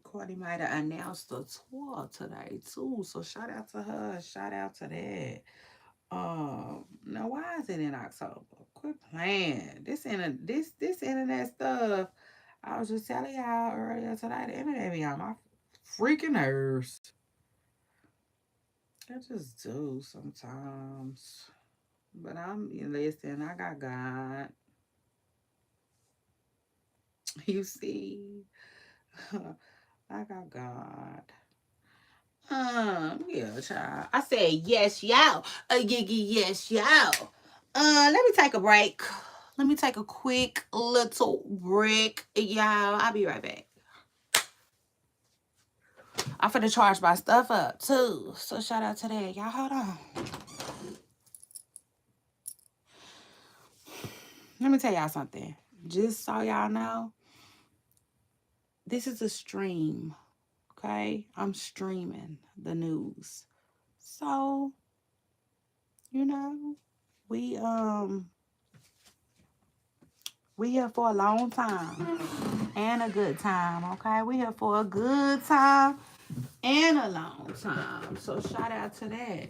Courtney might have announced a tour today too. So shout out to her. Shout out to that. Now why is it in October? Quit playing. This internet stuff. I was just telling y'all earlier today. The internet be on my freaking nerves. I just do sometimes. But listen, I got God. You see, I got God. Yeah, child. I said yes, y'all. Yes, y'all. Let me take a break. Let me take a quick little break, y'all. I'll be right back. I'm finna charge my stuff up too. So shout out to that. Y'all hold on. Let me tell y'all something. Just so y'all know, this is a stream. Okay? I'm streaming the news. So, you know, we we here for a long time and a good time, okay? We here for a good time and a long time. So shout out to that.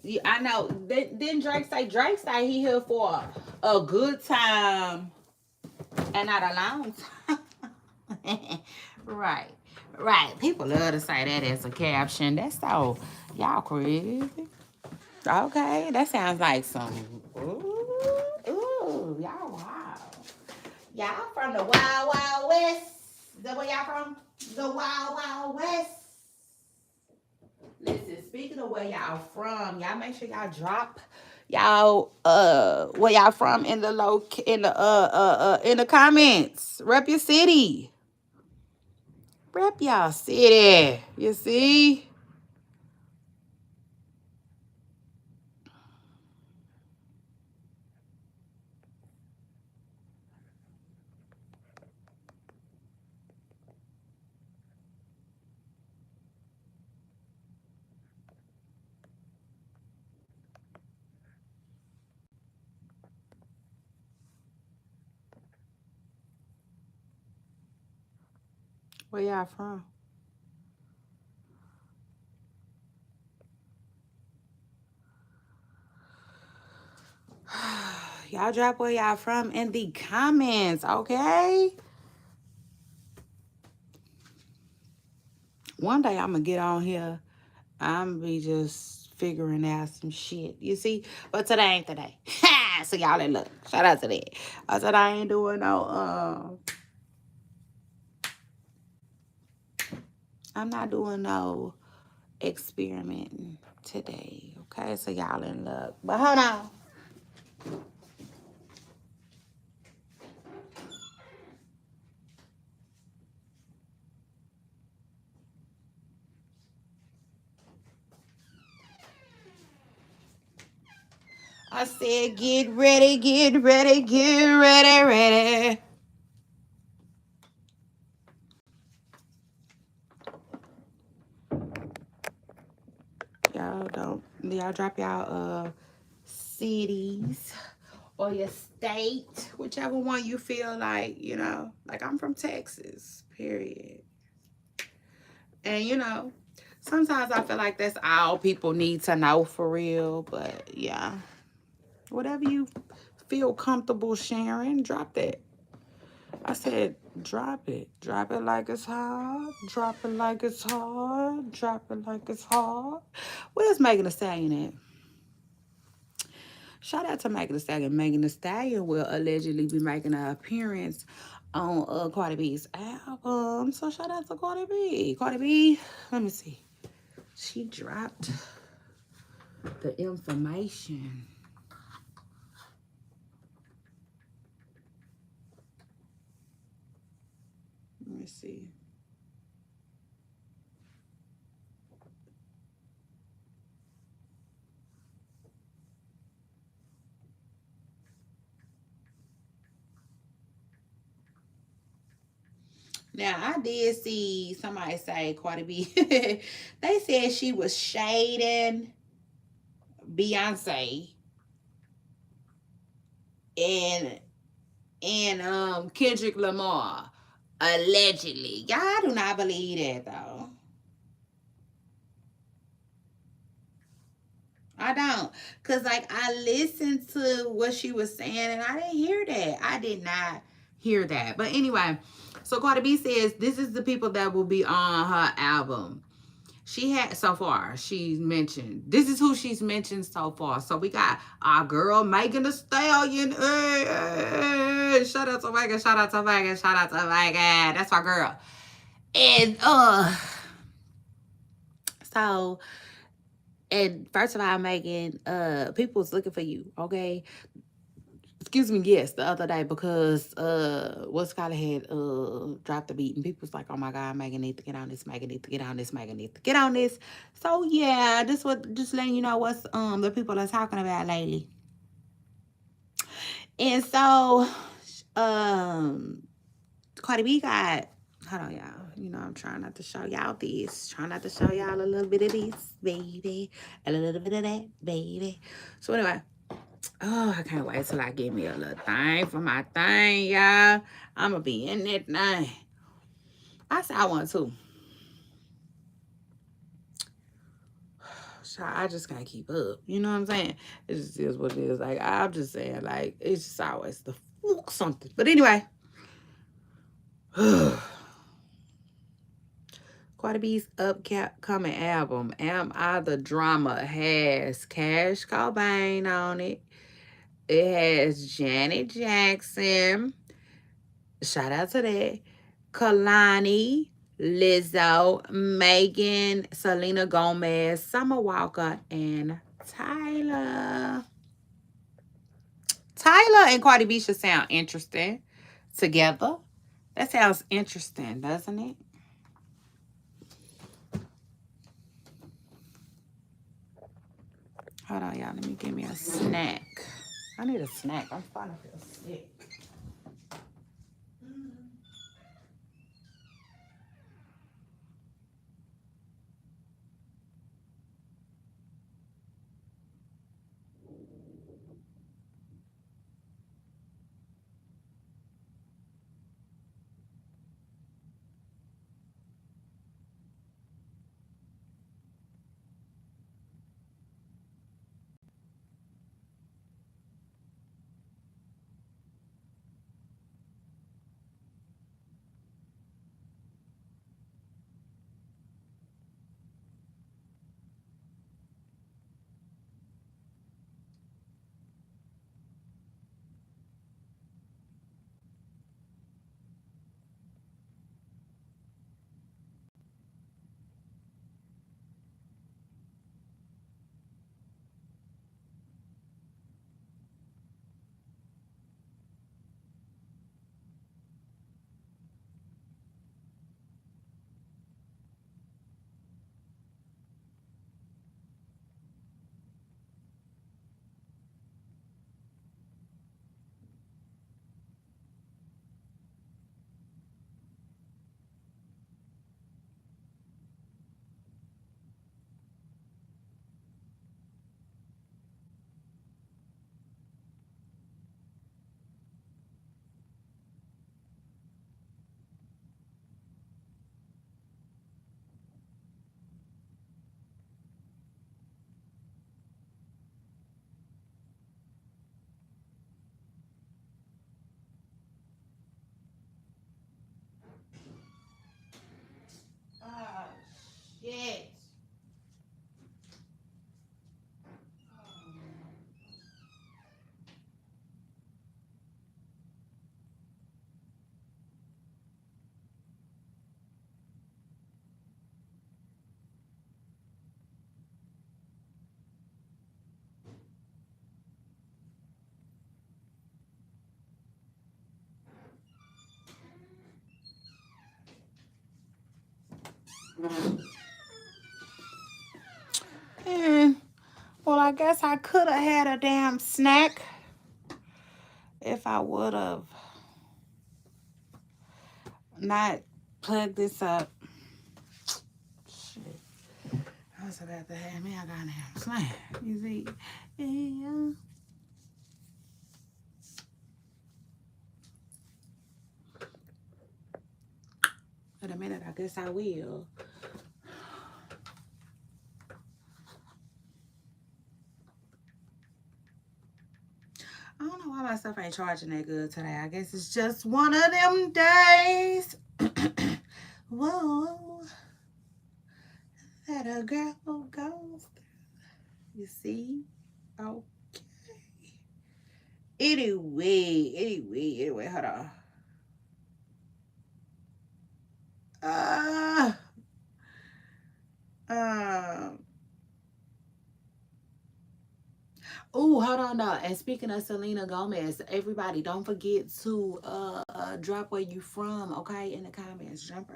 Yeah, I know. Didn't Drake say he here for a good time and not a long time? Right. Right. People love to say that as a caption. That's so y'all crazy. Okay, that sounds like some. Ooh, y'all wow. Y'all from the Wild Wild West. Is that where y'all from? The Wild Wild West. Listen, speaking of where y'all from, y'all make sure y'all drop y'all where y'all from in the in the comments. Rep your city. Rep y'all city. You see? Where y'all from? Y'all drop where y'all from in the comments, okay? One day I'm gonna get on here. I'm gonna be just figuring out some shit. You see? But today ain't the day. So y'all ain't look. Shout out to that. I said I ain't doing no I'm not doing no experimenting today. Okay, so y'all in luck. But hold on. I said get ready, get ready, get ready, ready. Y'all drop y'all cities or your state, whichever one you feel like, like I'm from Texas, period. And sometimes I feel like that's all people need to know for real, but yeah. Whatever you feel comfortable sharing, drop that. I said, drop it. Drop it like it's hard. Drop it like it's hard. Drop it like it's hard. Where's Megan Thee Stallion at? Shout out to Megan Thee Stallion. Megan Thee Stallion will allegedly be making an appearance on Cardi B's album. So shout out to Cardi B. Cardi B, let me see. She dropped the information. Let me see. Now I did see somebody say Cardi B. They said she was shading Beyonce and Kendrick Lamar allegedly. Y'all do not believe that though. I don't. Cause like I listened to what she was saying and I didn't hear that. I did not hear that. But anyway, so Cardi B says this is the people that will be on her album. She had so far, she's mentioned. This is who she's mentioned so far. So we got our girl Megan Thee Stallion. Hey, hey, hey. Shout out to Megan, shout out to Megan, shout out to Megan. That's my girl. And so and first of all, Megan, people's looking for you, okay? Excuse me, yes, the other day because what's called had dropped the beat and people was like, oh my god, Megan need to get on this, Megan need to get on this, Megan need to get on this. So yeah, just letting you know what's the people are talking about lately. And so Cardi B got, hold on, y'all. You know, I'm trying not to show y'all this. Trying not to show y'all a little bit of this, baby. A little bit of that, baby. So anyway, oh, I can't wait till I get me a little thing for my thing, y'all. I'ma be in that thing. I saw one too. So I just can't keep up. You know what I'm saying? It just is what it is. Like I'm just saying, like it's just always the fuck something. But anyway, Cardi B's upcoming album, Am I the Drama, has Cash Cobain on it. It has Janet Jackson. Shout out to that. Kalani, Lizzo, Megan, Selena Gomez, Summer Walker, and Tyler. Tyler and Cardi B should sound interesting together. That sounds interesting, doesn't it? Hold on, y'all. Let me give me a snack. I need a snack. I'm starting to feel sick. And, well, I guess I could have had a damn snack if I would have not plugged this up. Shit. I was about to have me a goddamn snack. You see? Yeah. In a minute, I guess I will. I don't know why my stuff ain't charging that good today. I guess it's just one of them days. Whoa. That a girl goes through. You see? Okay. Anyway, hold on. Uh, um, oh, hold on now. And speaking of Selena Gomez, everybody don't forget to drop where you from, okay, in the comments. Drop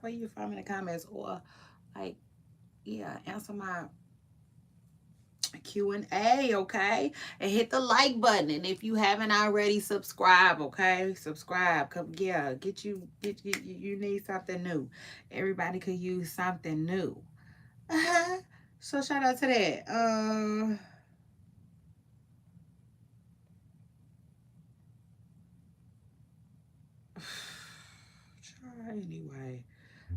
where you from in the comments, or like, yeah, answer my Q&A, okay? And hit the like button. And if you haven't already, subscribe, okay? Subscribe. Come, yeah, you need something new. Everybody could use something new. So shout out to that. Anyway,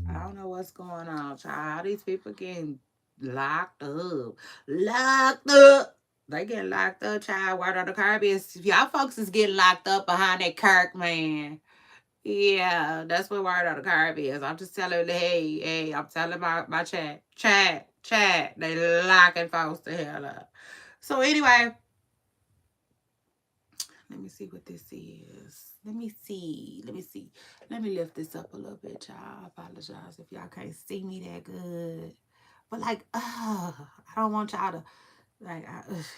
I don't know what's going on, child. All these people getting locked up. Locked up. They get locked up, child. Word on the curb is y'all folks is getting locked up behind that Kirk, man. Yeah, that's what word on the curb is. I'm just telling, hey, I'm telling my chat. They locking folks the hell up. So anyway, let me see what this is. Let me see. Let me lift this up a little bit, y'all. I apologize if y'all can't see me that good. But like, I don't want y'all to, like,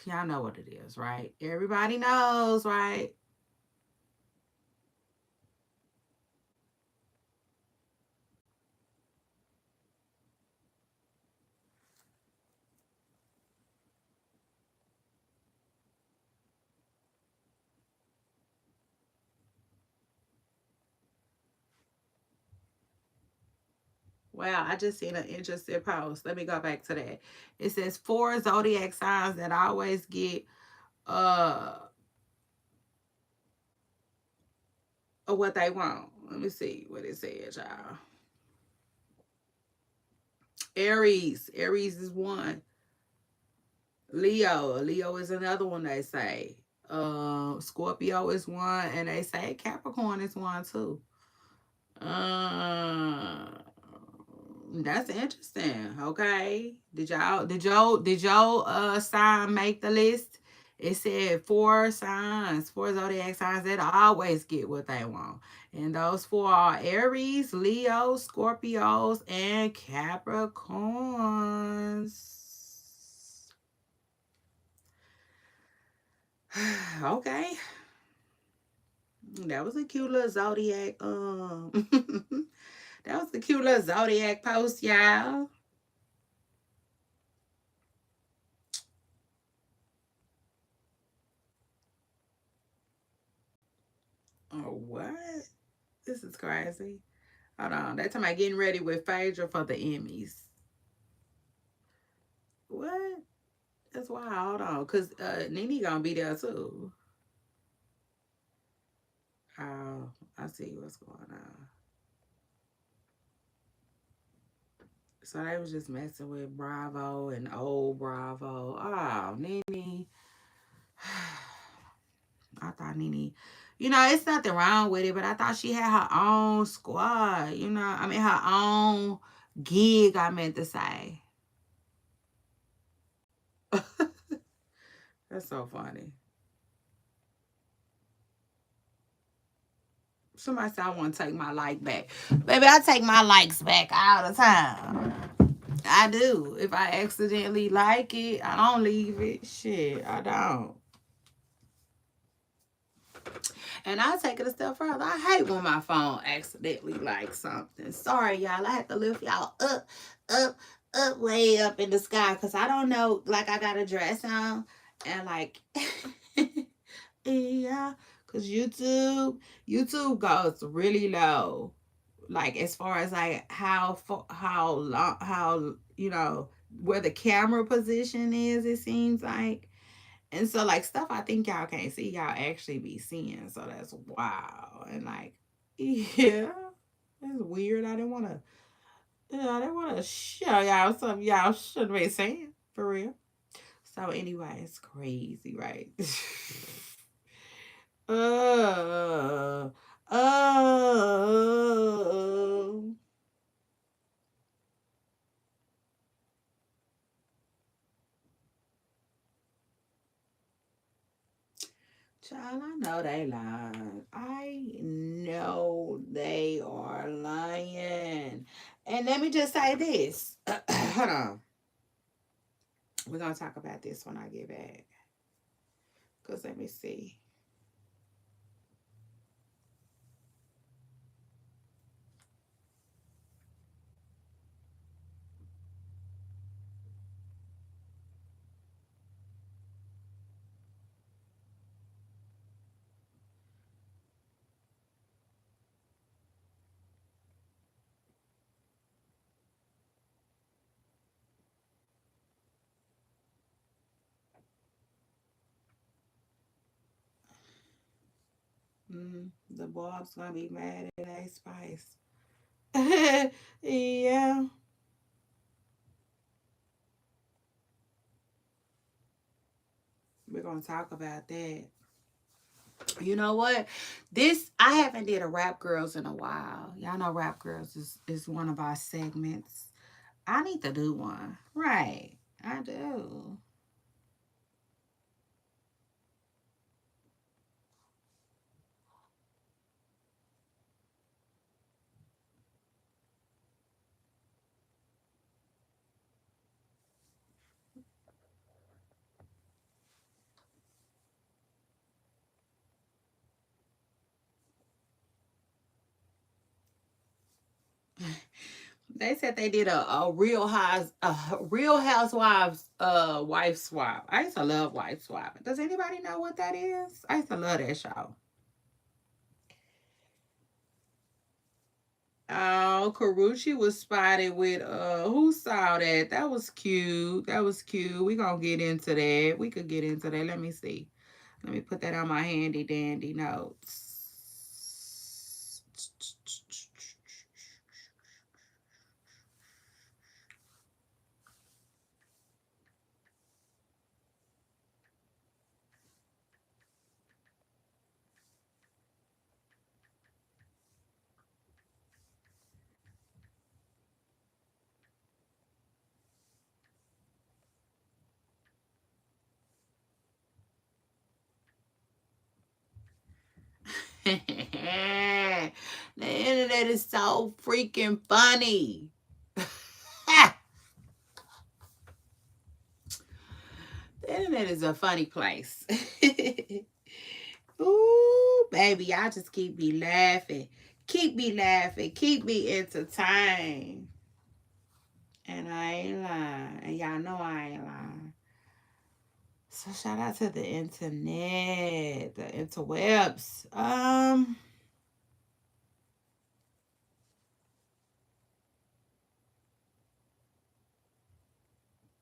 y'all know what it is, right? Everybody knows, right? Wow, I just seen an interesting post. Let me go back to that. It says 4 zodiac signs that always get uh what they want. Let me see what it says, y'all. Aries is one. Leo is another one they say. Scorpio is one, and they say Capricorn is one too. Uh, that's interesting. Okay. Did y'all sign make the list? It said 4 zodiac signs that always get what they want. And those 4 are Aries, Leo, Scorpios, and Capricorns. Okay. That was a cute little zodiac. That was the cute little zodiac post, y'all. Oh, what? This is crazy. Hold on. That time I getting ready with Phaedra for the Emmys. What? That's wild. Hold on. Because Nene gonna be there too. Oh, I see what's going on. So they was just messing with Bravo and old Bravo. Oh, Nene. I thought Nene, it's nothing wrong with it, but I thought she had her own squad, I mean, her own gig, I meant to say. That's so funny. Somebody said I want to take my like back. Baby, I take my likes back all the time. I do. If I accidentally like it, I don't leave it. Shit, I don't. And I'll take it a step further. I hate when my phone accidentally like something. Sorry, y'all. I had to lift y'all up, way up in the sky because I don't know. Like, I got a dress on and, like, yeah, because YouTube goes really low. Like, as far as, like, how long, how, where the camera position is, it seems like. And so, like, stuff I think y'all can't see, y'all actually be seeing. So that's wow. And, like, yeah, that's weird. I didn't want to show y'all something y'all shouldn't be saying, for real. So anyway, it's crazy, right? uh, uh, Child, I know they lying. I know they are lying. And let me just say this. Hold on. We're going to talk about this when I get back. Because let me see. The Bob's going to be mad at A Spice. Yeah. We're going to talk about that. You know what? I haven't did a Rap Girls in a while. Y'all know Rap Girls is one of our segments. I need to do one. Right. I do. They said they did a Real Housewives wife swap. I used to love wife swap. Does anybody know what that is? I used to love that show. Oh, Karuchi was spotted with who saw that? That was cute. That was cute. We gonna get into that. We could get into that. Let me see. Let me put that on my handy dandy notes. The internet is so freaking funny. The internet is a funny place. Ooh, baby, y'all just keep me laughing. Keep me laughing. Keep me entertained. And I ain't lying. And y'all know I ain't lying. So shout out to the internet, the interwebs.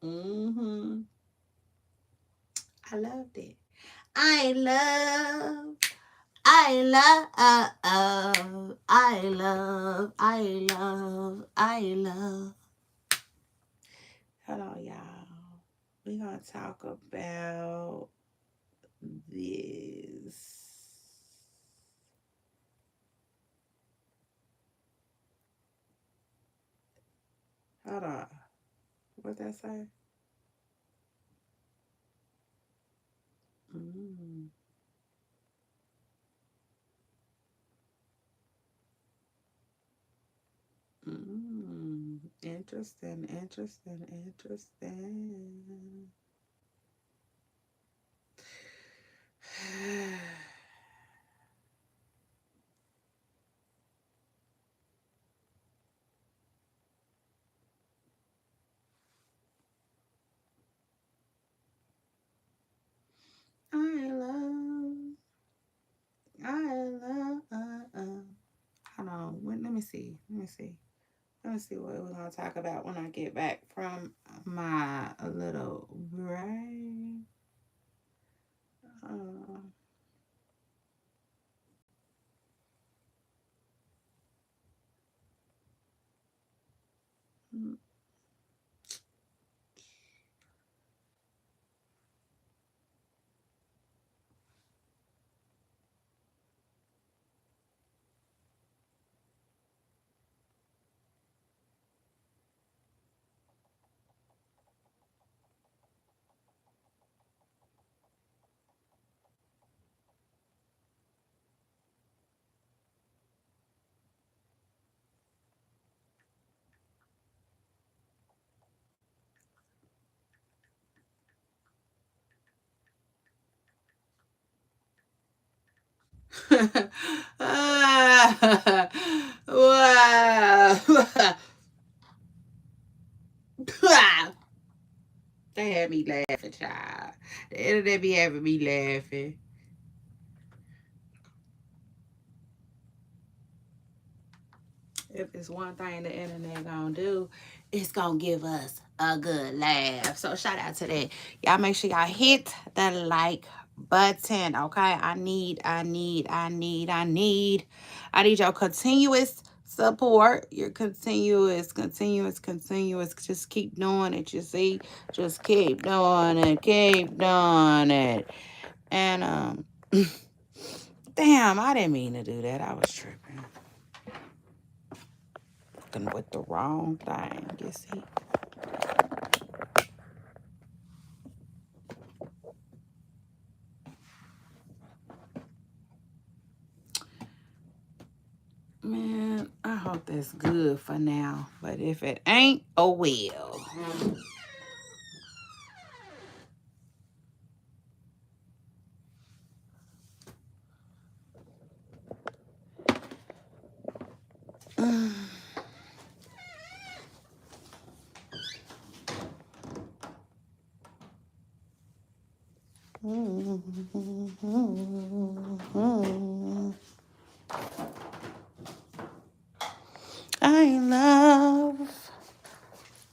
Mm-hmm. I loved it. I love, I love, I love, I love, I love. Hold on, y'all. We're gonna talk about this. Hold on. What that say? Mm, interesting, interesting, interesting. love. I love. Hold on. Let me see. Let me see. Let me see what we're gonna talk about when I get back from my little break. Uh, wow. They had me laughing, child. The internet be having me laughing. If it's one thing the internet gonna do, it's gonna give us a good laugh. So shout out to that. Y'all make sure y'all hit the like button. Okay. I need your continuous support. Your continuous. Just keep doing it. You see? Just keep doing it. Keep doing it. And damn, I didn't mean to do that. I was tripping. With the wrong thing, you see. Man, I hope that's good for now. But if it ain't, oh well. I love,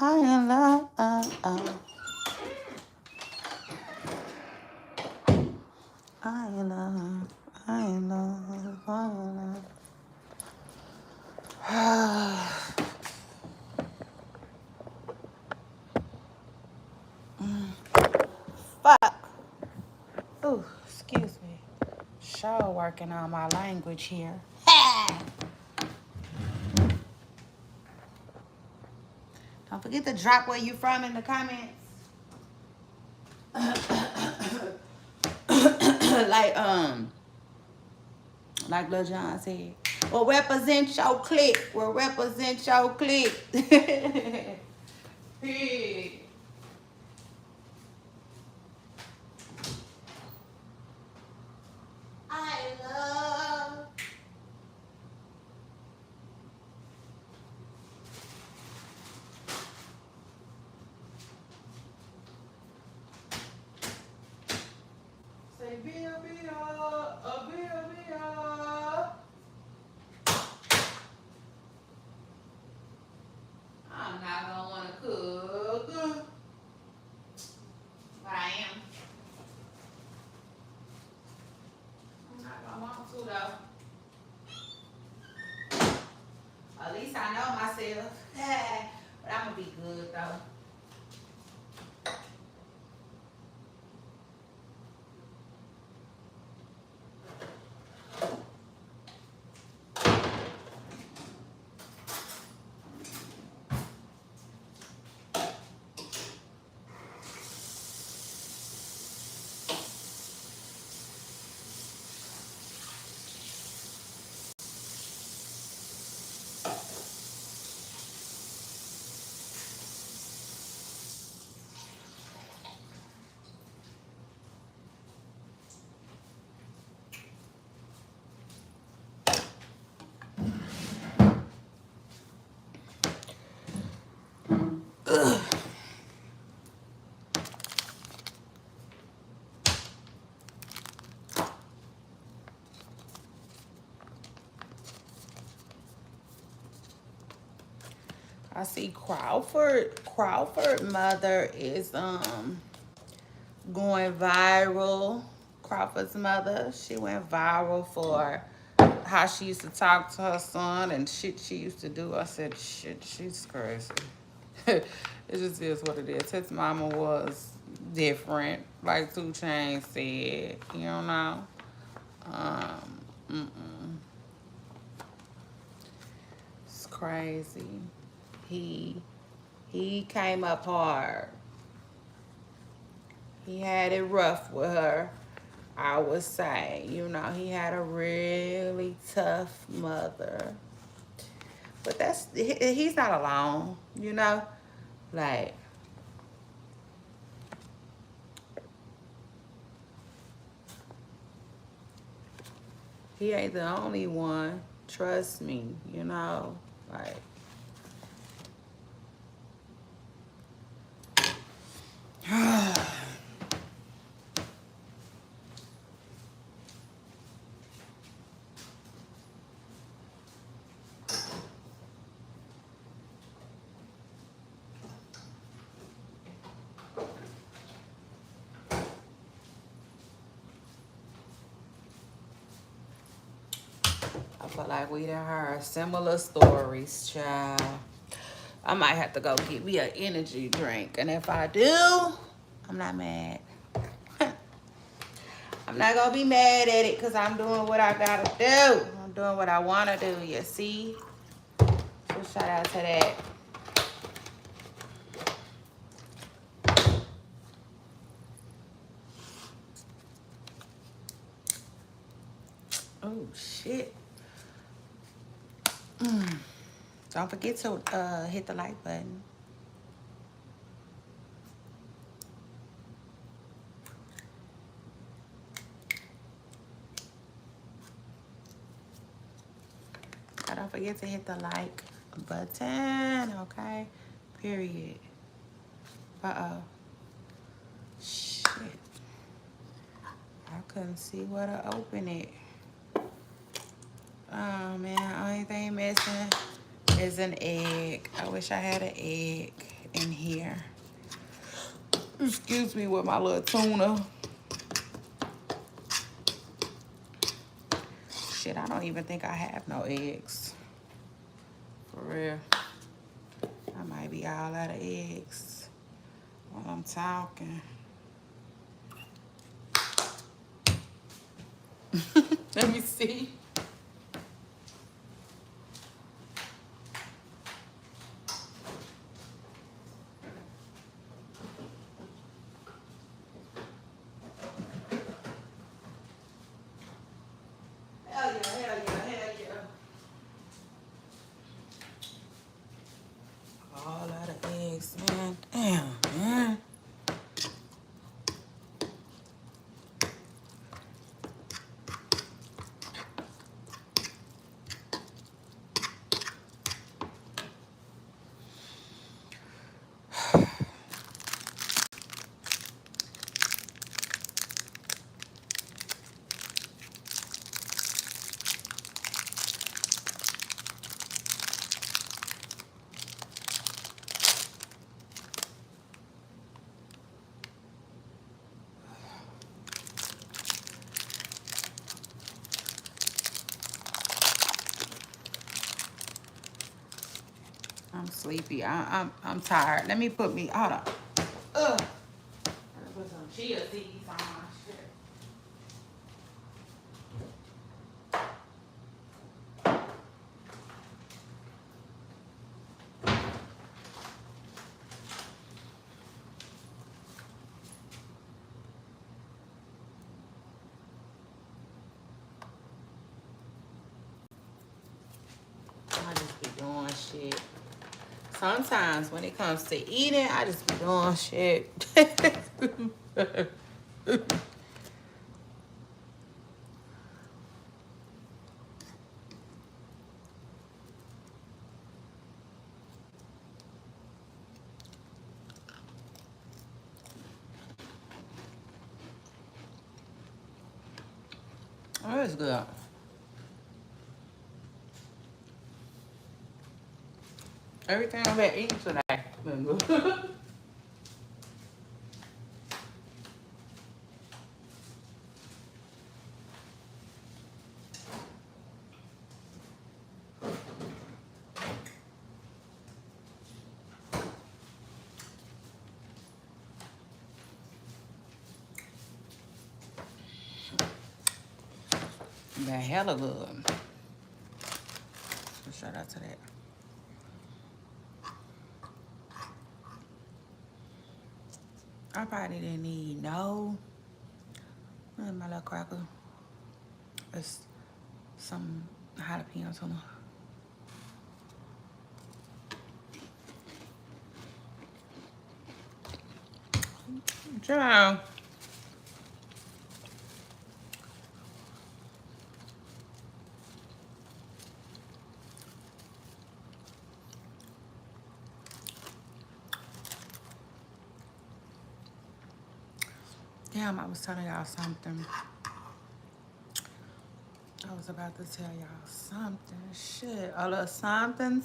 I love, I love, I love, I love. Fuck. Ooh, excuse me. Show working on my language here. Don't forget to drop where you from in the comments. like like Lil John said. Well, represent your clique. Well, represent your clique. Hey. I love. Say Bill, Bill, Bill, Bill. I'm not gonna wanna cook, but I am. I'm not gonna want to though. At least I know myself. But I'm gonna be good though. I see Crawford mother is going viral. Crawford's mother, she went viral for how she used to talk to her son and shit she used to do. I said, shit, she's crazy. It just is what it is. His mama was different, like 2 Chainz said, you know. It's crazy. He came up hard. He had it rough with her, I would say. You know, he had a really tough mother. But he's not alone, you know? Like, he ain't the only one. Trust me, you know? Like, I feel like we done heard similar stories, child. I might have to go get me an energy drink. And if I do, I'm not mad. I'm not going to be mad at it because I'm doing what I got to do. I'm doing what I want to do, you see? So shout out to that. Oh, shit. Don't forget to hit the like button. Don't forget to hit the like button, okay? Period. Uh-oh. Shit. I couldn't see where to open it. Oh, man. Only thing missing is an egg. I wish I had an egg in here. Excuse me with my little tuna. Shit, I don't even think I have no eggs. For real. I might be all out of eggs while I'm talking. Let me see. Hell yeah, hell yeah, hell yeah. All out of eggs, man. Damn, man. I'm sleepy. I'm tired. Let me put me. Hold on. Ugh. Gotta put some chia seeds on my shit. I just be doing shit. Sometimes when it comes to eating, I just be doing shit. Oh, it's good. Everything I've been eating today been good. Been hella good. So shout out to that. I probably didn't need my little cracker. It's some jalapeno tuna. Ciao. Damn, I was telling y'all something. I was about to tell y'all something. Shit, a little something.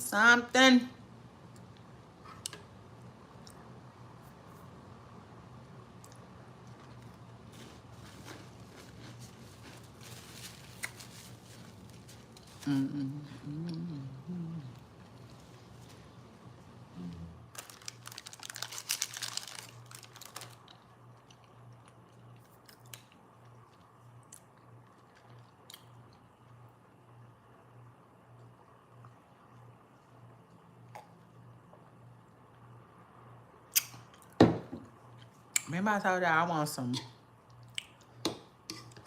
Remember I told y'all I want some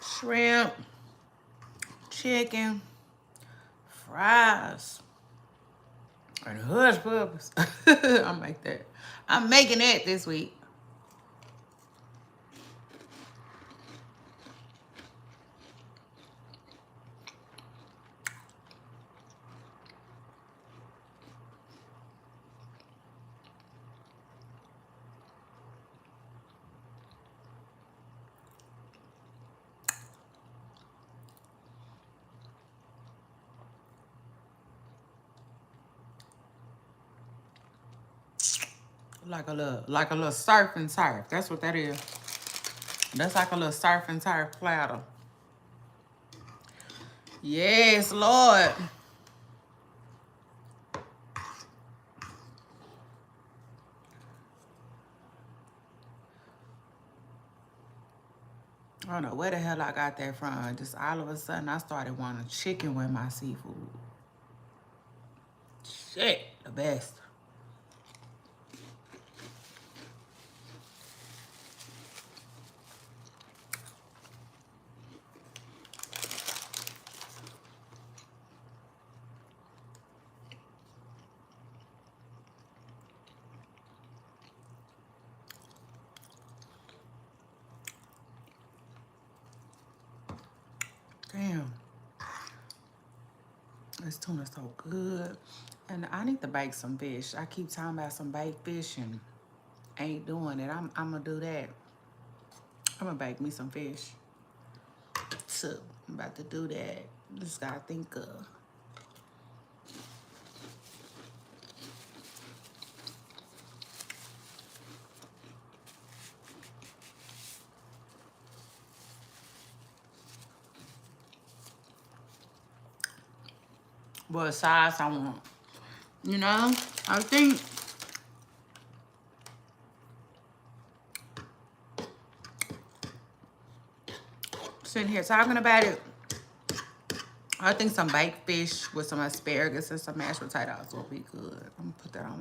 shrimp, chicken, fries, and hush puppies. I'm making that this week. Like a little surf and turf. That's what that is. That's like a little surf and turf platter. Yes, Lord. I don't know where the hell I got that from. Just all of a sudden, I started wanting chicken with my seafood. Shit, the best. Damn. This tuna's so good. And I need to bake some fish. I keep talking about some baked fish and ain't doing it. I'm gonna do that. I'm gonna bake me some fish. So I'm about to do that. Just gotta think of. What size I want. You know? I think sitting here talking about it, I think some baked fish with some asparagus and some mashed potatoes will be good. I'm gonna put that on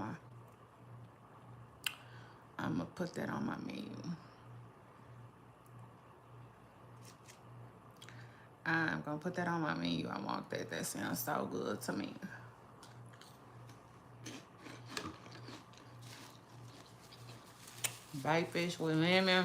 my menu. I'm gonna put that on my menu. I want that. That sounds so good to me. Baked fish with lemon.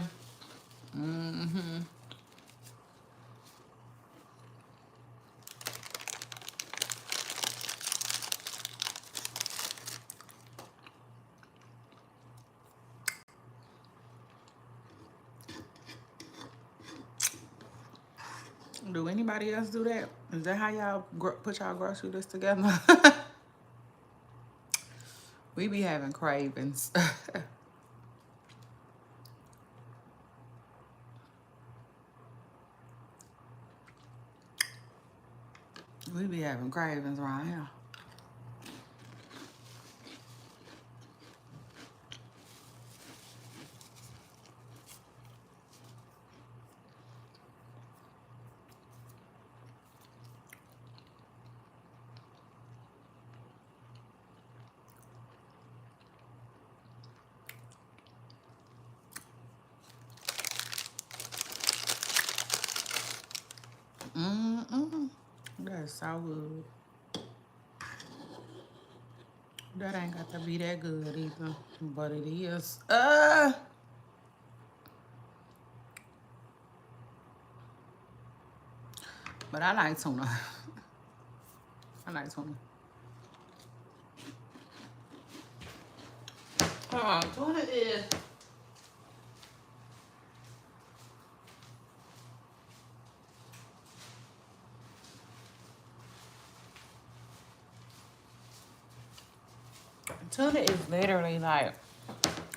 Do anybody else do that? Is that how y'all put y'all grocery list together? We be having cravings. We be having cravings around here. Mm-mm. That's so good. That ain't got to be that good either, but it is. But I like tuna. I like tuna. Tuna is. Tuna is literally like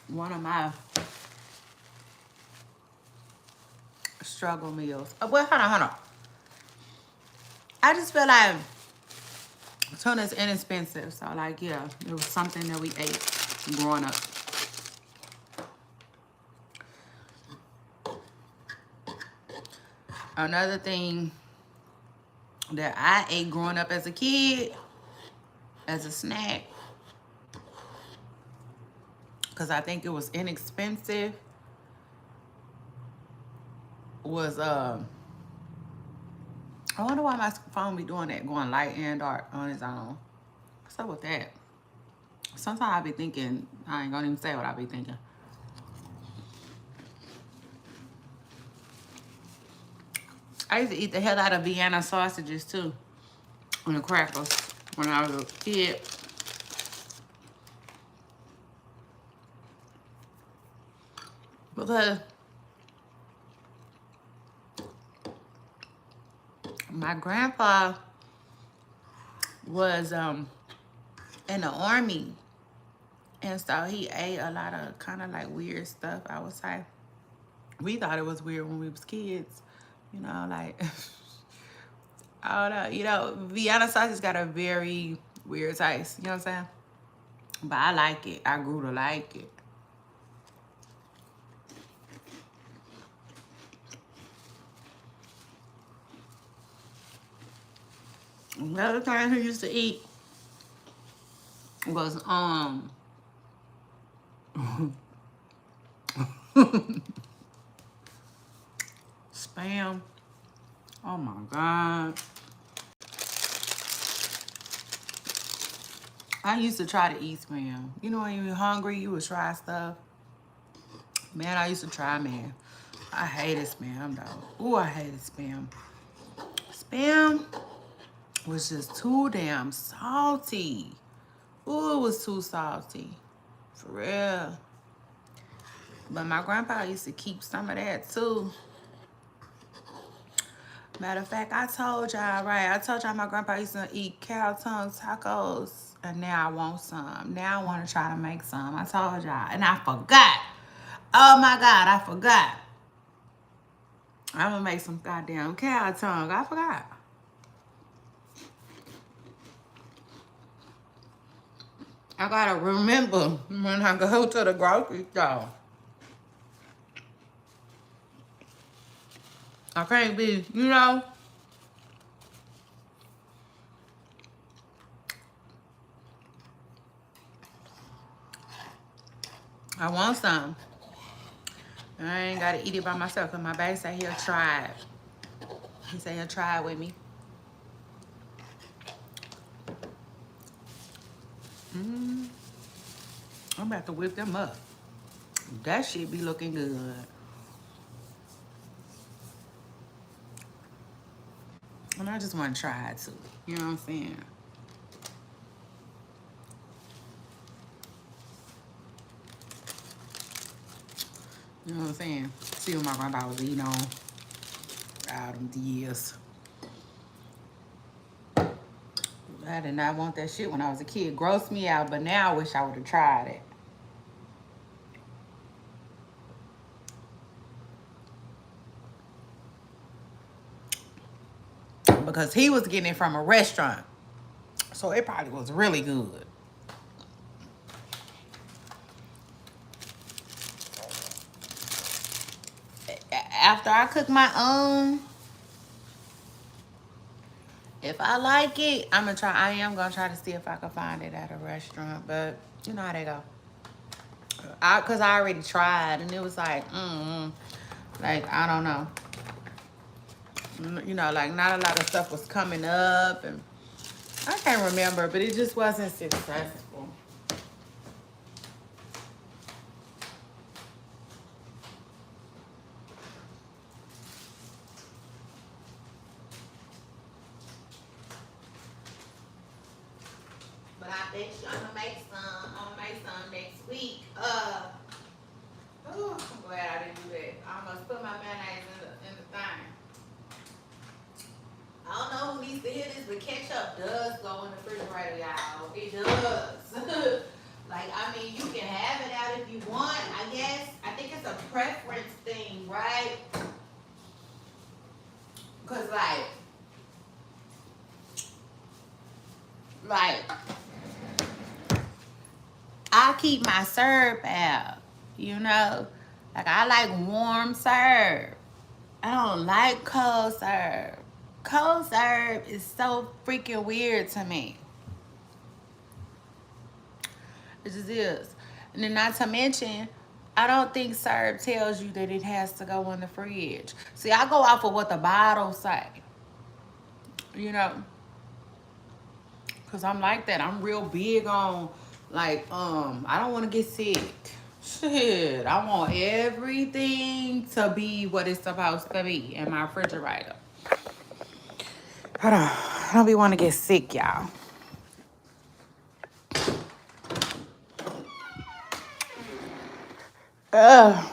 one of my struggle meals. Well, hold on. I just feel like tuna is inexpensive. So, like, yeah, it was something that we ate growing up. Another thing that I ate growing up as a kid, as a snack, because I think it was inexpensive, was I wonder why my phone be doing that, going light and dark on its own. What's up with that? Sometimes I be thinking, I ain't gonna even say what I be thinking. I used to eat the hell out of Vienna sausages too, and the crackers when I was a kid. Because my grandpa was in the army, and so he ate a lot of kind of like weird stuff, I would say. We thought it was weird when we was kids, you know, like I don't know, you know, Vienna sausage got a very weird taste, you know what I'm saying? But I like it. I grew to like it. Another thing he used to eat was spam. Oh my God. I used to try to eat spam. You know, when you're hungry, you would try stuff. Man, I used to try, man. I hated spam, though. Ooh, I hated spam. Spam was just too damn salty. Ooh, it was too salty. For real. But my grandpa used to keep some of that, too. Matter of fact, I told y'all, right? I told y'all my grandpa used to eat cow tongue tacos. And now I want some. Now I want to try to make some. I told y'all. And I forgot. Oh, my God, I forgot. I'm going to make some goddamn cow tongue. I forgot. I got to remember when I go to the grocery store. I can't be, you know. I want some. I ain't got to eat it by myself. Because my baby said he'll try it. He said he'll try it with me. I'm about to whip them up. That shit be looking good. And I just want to try it too. You know what I'm saying? You know what I'm saying? See what my grandpa was eating on all them years. I did not want that shit when I was a kid. Grossed me out, but now I wish I would have tried it. Because he was getting it from a restaurant. So it probably was really good. After I cook my own, if I like it, I'm gonna try. I am gonna try to see if I can find it at a restaurant. But you know how they go. Cause I already tried, and it was like, like I don't know. You know, like not a lot of stuff was coming up, and I can't remember, but it just wasn't successful. But I bet you I'm gonna make some. I'm gonna make some next week. Oh, I'm glad I didn't do that. I almost put my mayonnaise in the thing. I don't know who needs to hear this, but ketchup does go in the refrigerator, y'all. It does. Like, I mean, you can have it out if you want, I guess. I think it's a preference thing, right? Because, like, I keep my syrup out, you know? Like, I like warm syrup. I don't like cold syrup. Cold syrup is so freaking weird to me. It just is. And then not to mention, I don't think syrup tells you that it has to go in the fridge. See, I go off of what the bottles say. You know? Because I'm like that. I'm real big on, like, I don't want to get sick. Shit. I want everything to be what it's supposed to be in my refrigerator. Hold on. I don't be want to get sick, y'all. Ugh.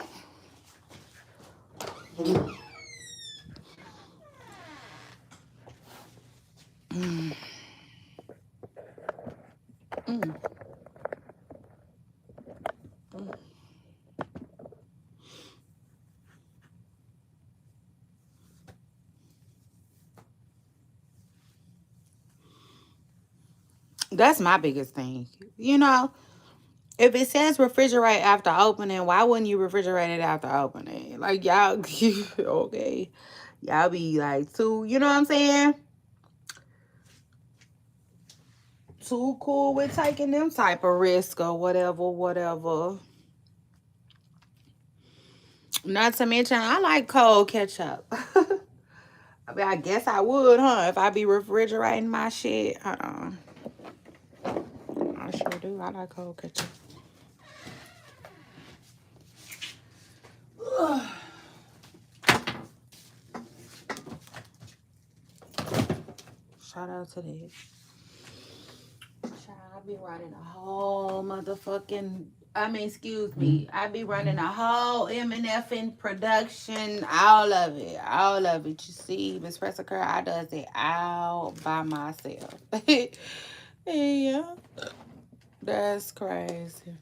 That's my biggest thing. You know, if it says refrigerate after opening, why wouldn't you refrigerate it after opening? Like, y'all, okay. Y'all be like, too, you know what I'm saying? Too cool with taking them type of risk or whatever, whatever. Not to mention, I like cold ketchup. I mean, I guess I would, huh? If I be refrigerating my shit. I sure do. I like cold ketchup. Shout out to that. I be running a whole motherfucking. I mean, excuse me. I be running a whole M&F in production. All of it. All of it. You see, Miss Pressa Curl, I does it all by myself. Yeah. That's crazy.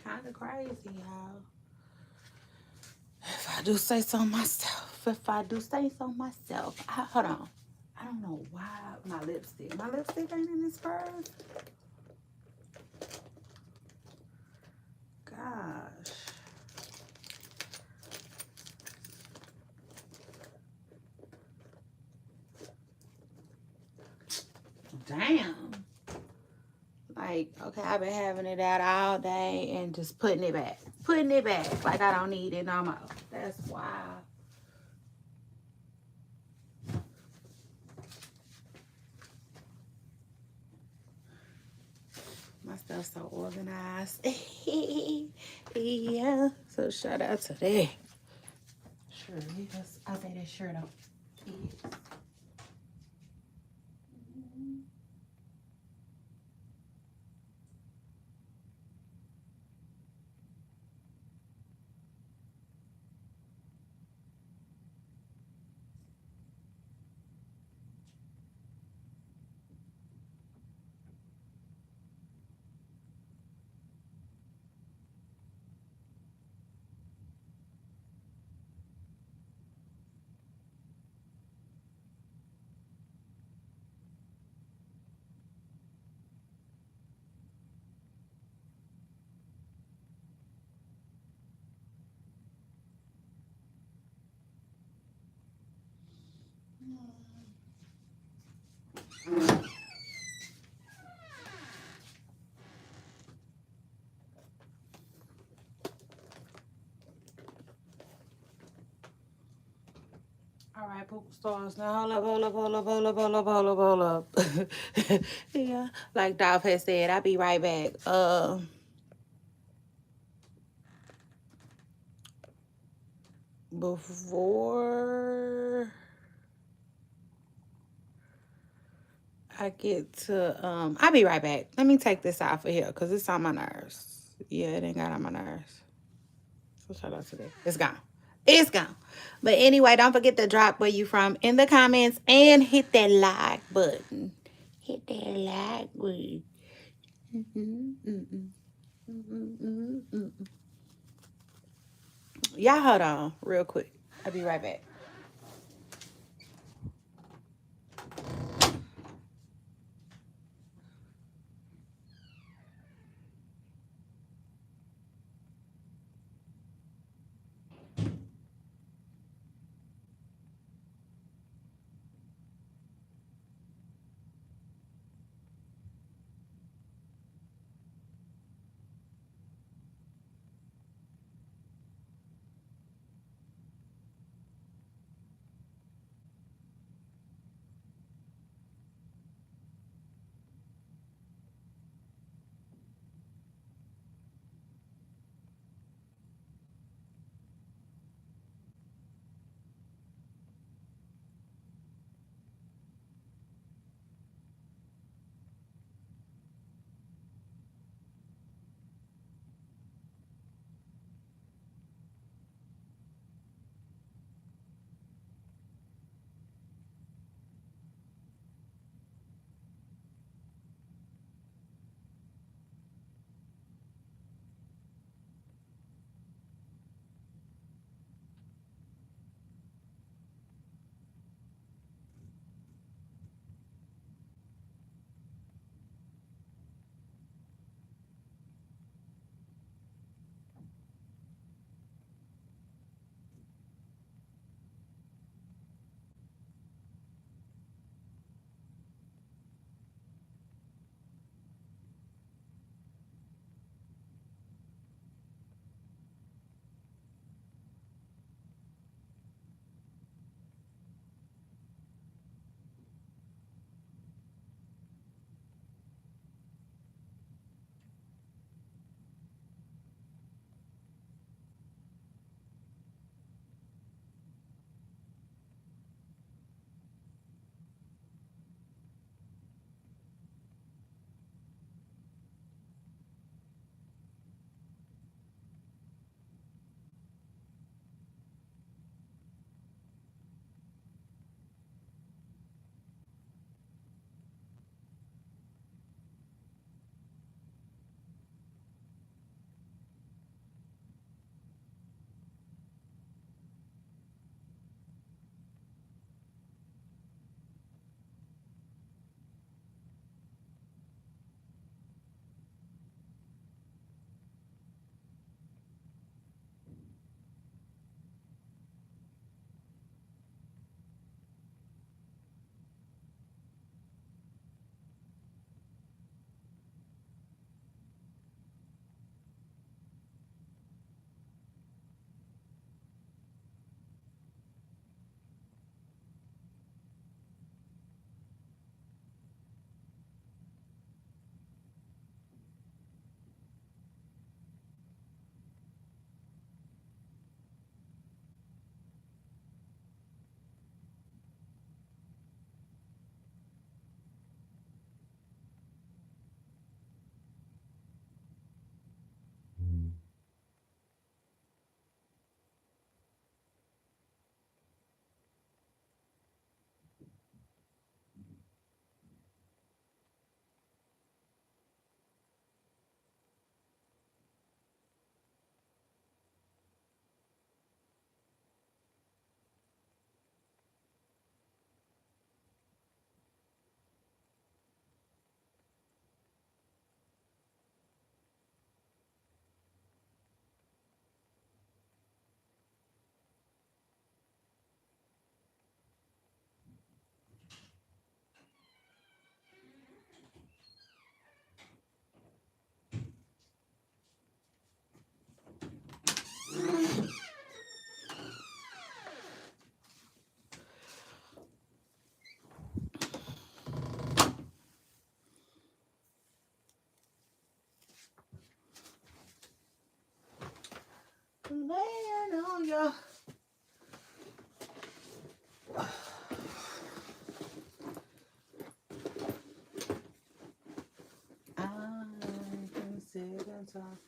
Kind of crazy, y'all. If I do say so myself. If I do say so myself. Hold on. I don't know why my lipstick. My lipstick ain't in this purse. Gosh. Damn. Like, okay, I've been having it out all day and just putting it back. Putting it back. Like I don't need it no more. That's wild. My stuff's so organized. Yeah. So shout out to that. Sure. I'll say that shirt off. Yes. All right, poop stars. Now hold up, hold up, hold up, hold up, hold up, hold up, hold up. Yeah, like Dolph has said, I'll be right back. Before I get to I'll be right back. Let me take this out for here because it's on my nerves. Yeah, it ain't got on my nerves. So shout out to that. It's gone. It's gone. But anyway, don't forget to drop where you from in the comments and hit that like button. Hit that like button. Y'all hold on real quick. I'll be right back.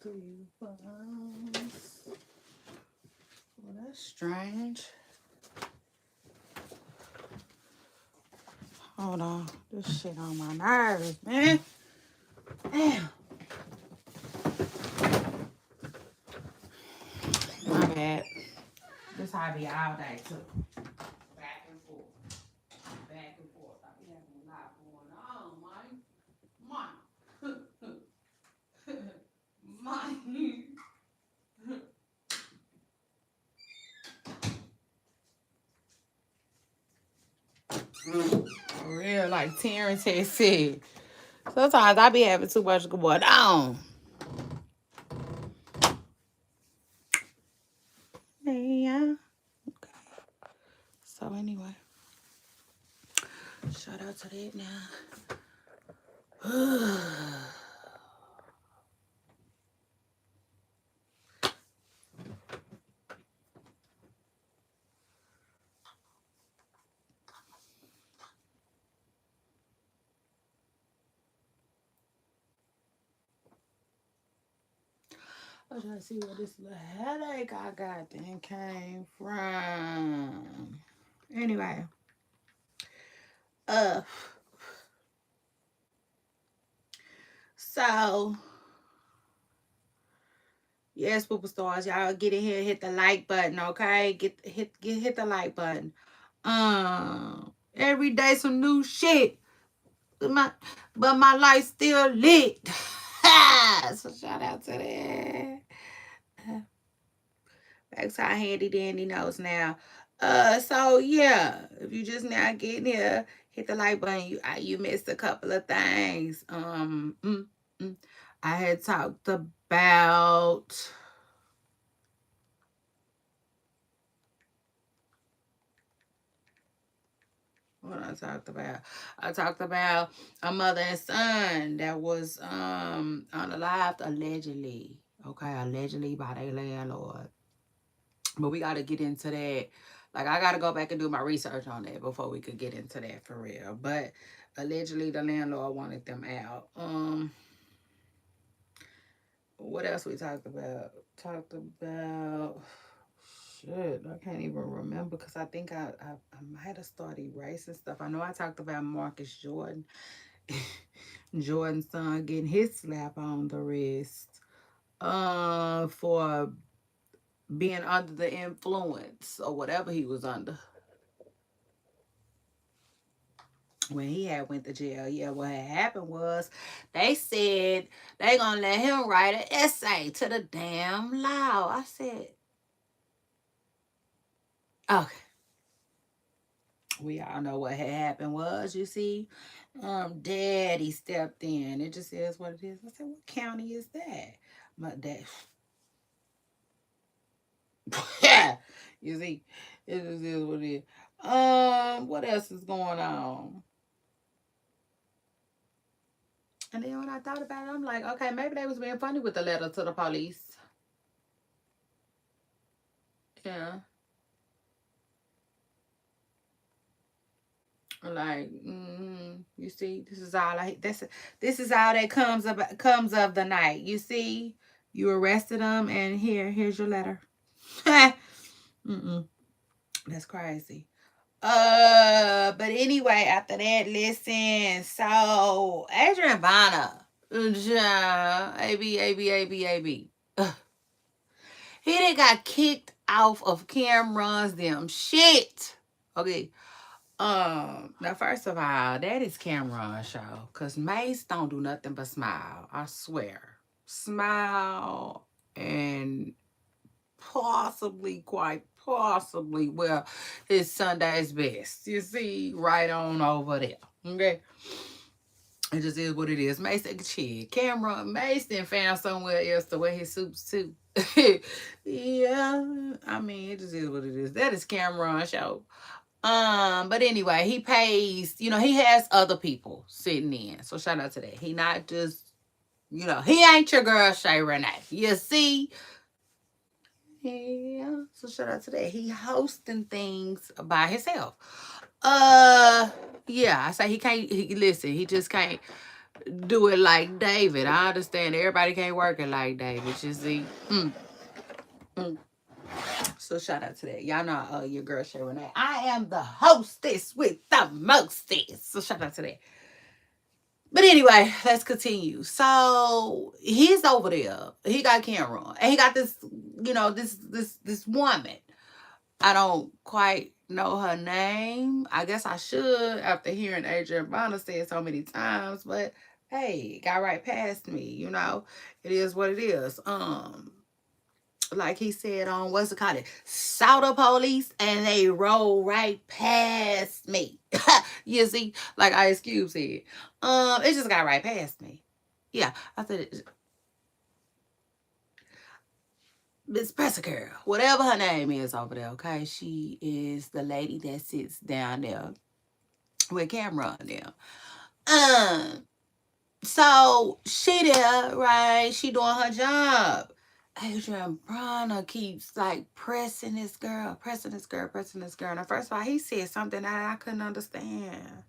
3 buns. Well, that's strange. Hold on. This shit on my nerves, man. Damn. My bad. This how I be all day, too. Back and forth. Back and forth. I be having a lot going on, man. For real, like Terrence had said. Sometimes I be having too much going on. Yeah. Okay. So anyway, shout out to that now. I'm trying to see where this little headache I got then came from. Anyway, uh, so yes, superstars, y'all get in here, hit the like button, okay? Hit the like button. Every day some new shit, but my life still lit. So shout out to that. Back to our handy dandy notes now. So yeah, if you just now getting here, hit the like button. You missed a couple of things. I had talked about. What I talked about? I talked about a mother and son that was unalived allegedly. Okay, allegedly by their landlord. But we got to get into that. Like, I got to go back and do my research on that before we could get into that for real. But allegedly, the landlord wanted them out. What else we talked about? Talked about shit. I can't even remember because I think I might have started erasing stuff. I know I talked about Marcus Jordan, Jordan's son getting his slap on the wrist, for being under the influence or whatever he was under when he had went to jail. Yeah, what had happened was they said they gonna let him write an essay to the damn law. I said, okay. We all know what had happened was, you see, daddy stepped in. It just is what it is. I said, what county is that? My dad. You see, it just is what it is. What else is going on? And then when I thought about it, I'm like, okay, maybe they was being funny with the letter to the police. Yeah. Like, you see, this is all this is all that comes of the night. You see, you arrested them, and here's your letter. That's crazy. But anyway, after that, listen. So Adrian Vanna, AB. He done got kicked off of Cameron's them shit. Okay. Now first of all, that is Cameron's show. Cause Mace don't do nothing but smile. I swear. Smile and quite possibly, well, his Sunday's best. You see, right on over there. Okay. It just is what it is. Mace said, shit, Cameron, Mace then found somewhere else to wear his suits too. Yeah, I mean, it just is what it is. That is Cameron's show. But anyway, he pays, he has other people sitting in. So shout out to that. He not just, he ain't your girl Shay Renee. You see? Yeah. So shout out to that. He hosting things by himself. Yeah, I say he can't listen, he just can't do it like David. I understand everybody can't work it like David. You see. Mm. So shout out to that. Y'all know your girl Shay Renee. I am the hostess with the mostest. So shout out to that. But anyway, let's continue. So he's over there. He got camera, and he got this, this woman. I don't quite know her name. I guess I should after hearing Adrian Bonner say it so many times. But hey, it got right past me. It is what it is. Like he said on what's it called? Saw the police and they roll right past me. You see, like Ice Cube said. It just got right past me. Yeah, I said Miss Pressa Girl, whatever her name is over there, okay? She is the lady that sits down there with camera on them. So she there, right? She doing her job. Adrian Bronner keeps like pressing this girl. And first of all, he said something that I couldn't understand.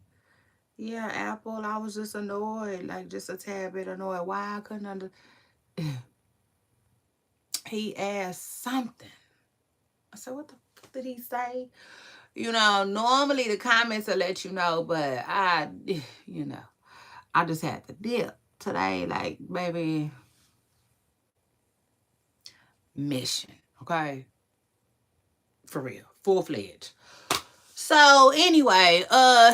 Yeah, Apple, I was just annoyed, like just a tad bit annoyed. Why I couldn't understand. He asked something. I said, what the fuck did he say? Normally the comments will let you know, but I just had to dip today, like, baby, mission, okay? For real, full-fledged. So anyway,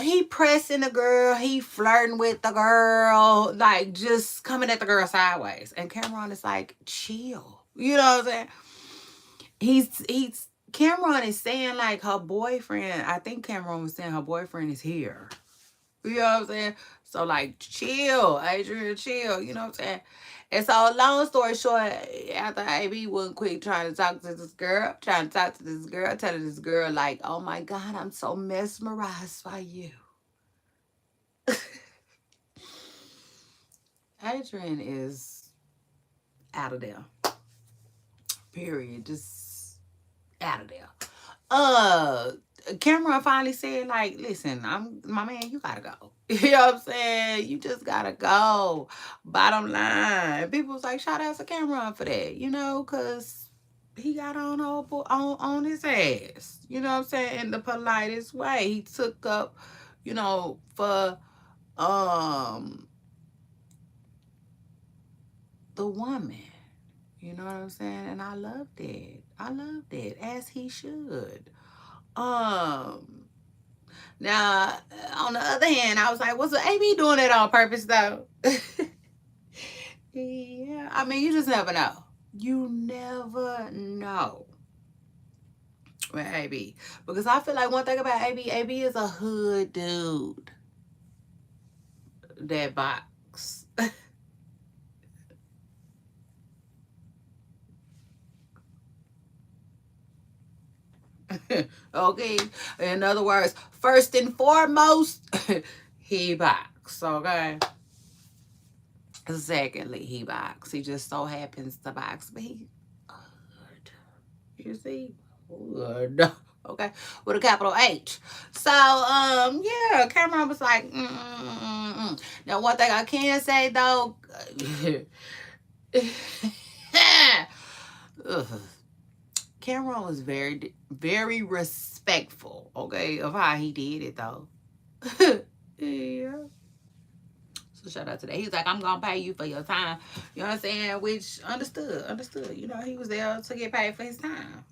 he pressing the girl, he flirting with the girl, like just coming at the girl sideways. And Cameron is like, chill. You know what I'm saying? Cameron is saying like her boyfriend, I think Cameron was saying her boyfriend is here. You know what I'm saying? So like, chill, Adrian, chill. You know what I'm saying? And so, long story short, after AB wouldn't quit trying to talk to this girl, telling this girl, like, oh my God, I'm so mesmerized by you. Adrian is out of there. Period. Just out of there. Cameron finally said, like, listen, my man, you gotta go. You know what I'm saying? You just gotta go. Bottom line. People was like, shout out to Cameron for that, because he got on his ass. You know what I'm saying? In the politest way. He took up, for the woman. You know what I'm saying? And I loved it. As he should. Now, on the other hand, I was like, was AB doing it on purpose, though? Yeah, I mean, you just never know. You never know with AB. Because I feel like one thing about AB is a hood dude. That box. Okay. In other words, first and foremost, he box. Okay. Secondly, he box. He just so happens to box, but he good. You see, good. Okay, with a capital H. So, yeah, Cameron was like, Now, one thing I can say though. Cameron was very, very respectful, okay, of how he did it, though. Yeah. So shout out to that. He was like, I'm going to pay you for your time. You know what I'm saying? Which, understood. He was there to get paid for his time,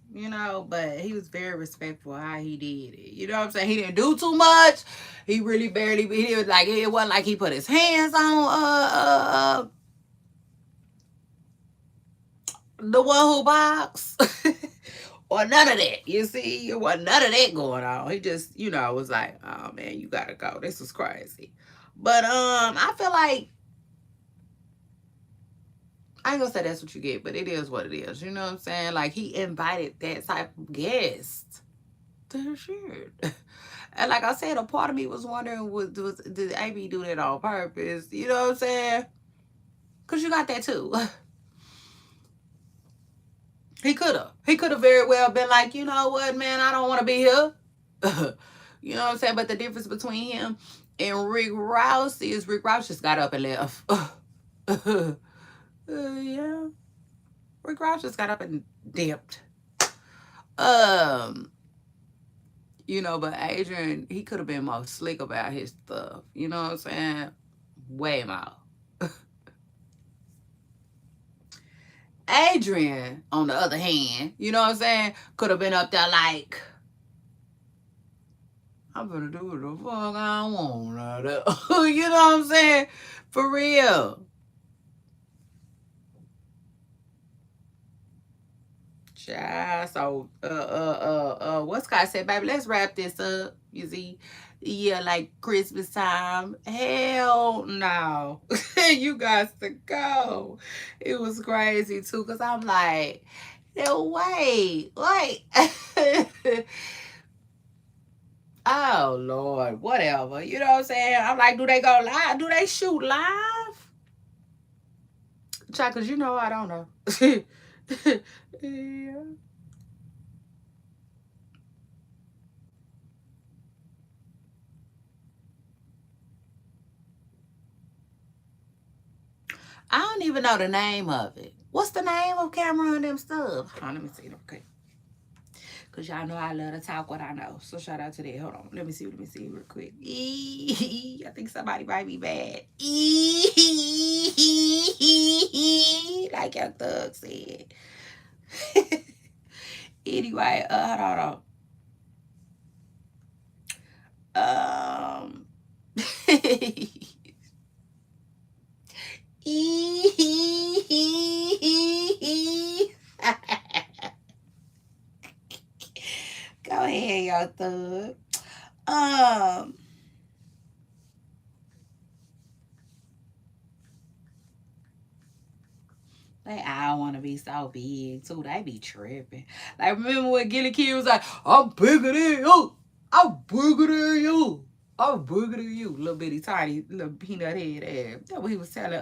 but he was very respectful of how he did it. You know what I'm saying? He didn't do too much. He really barely, he was like, it wasn't like he put his hands on, the one who boxed. Or none of that. You see, it wasn't none of that going on. He just, was like, oh man, you gotta go. This is crazy. But I feel like I ain't gonna say that's what you get, but it is what it is. You know what I'm saying? Like he invited that type of guest to the shit. And like I said, a part of me was wondering, did AB do that on purpose? You know what I'm saying? Cause you got that too. He could have very well been like, you know what, man, I don't want to be here. You know what I'm saying? But the difference between him and Rick Ross is Rick Ross just got up and left. Yeah. Rick Ross just got up and dipped. Um, but Adrian, he could have been more slick about his stuff. You know what I'm saying? Way more. Adrian, on the other hand, you know what I'm saying, could have been up there like, I'm gonna do what the fuck I want. You know what I'm saying? For real. Child, so what's Scott said, baby, let's wrap this up. You see, yeah, like Christmas time. Hell no. You got to go. It was crazy too, because I'm like, no, wait. Oh Lord, whatever. You know what I'm saying? I'm like, do they go live? Do they shoot live? Child, cause I don't know. Yeah. I don't even know the name of it. What's the name of camera and them stuff? Hold on, let me see. Okay. Because y'all know I love to talk what I know. So shout out to that. Hold on. Let me see real quick. I think somebody might be bad. Like Young Thug said. Anyway, hold on. Go ahead, Young Thug. They all want to be so big too. They be tripping. Like, remember when Gilly Kid was like, I'm bigger than you. I'm bigger than you. I'm bigger than you. Little bitty tiny little peanut head ass. That's what he was telling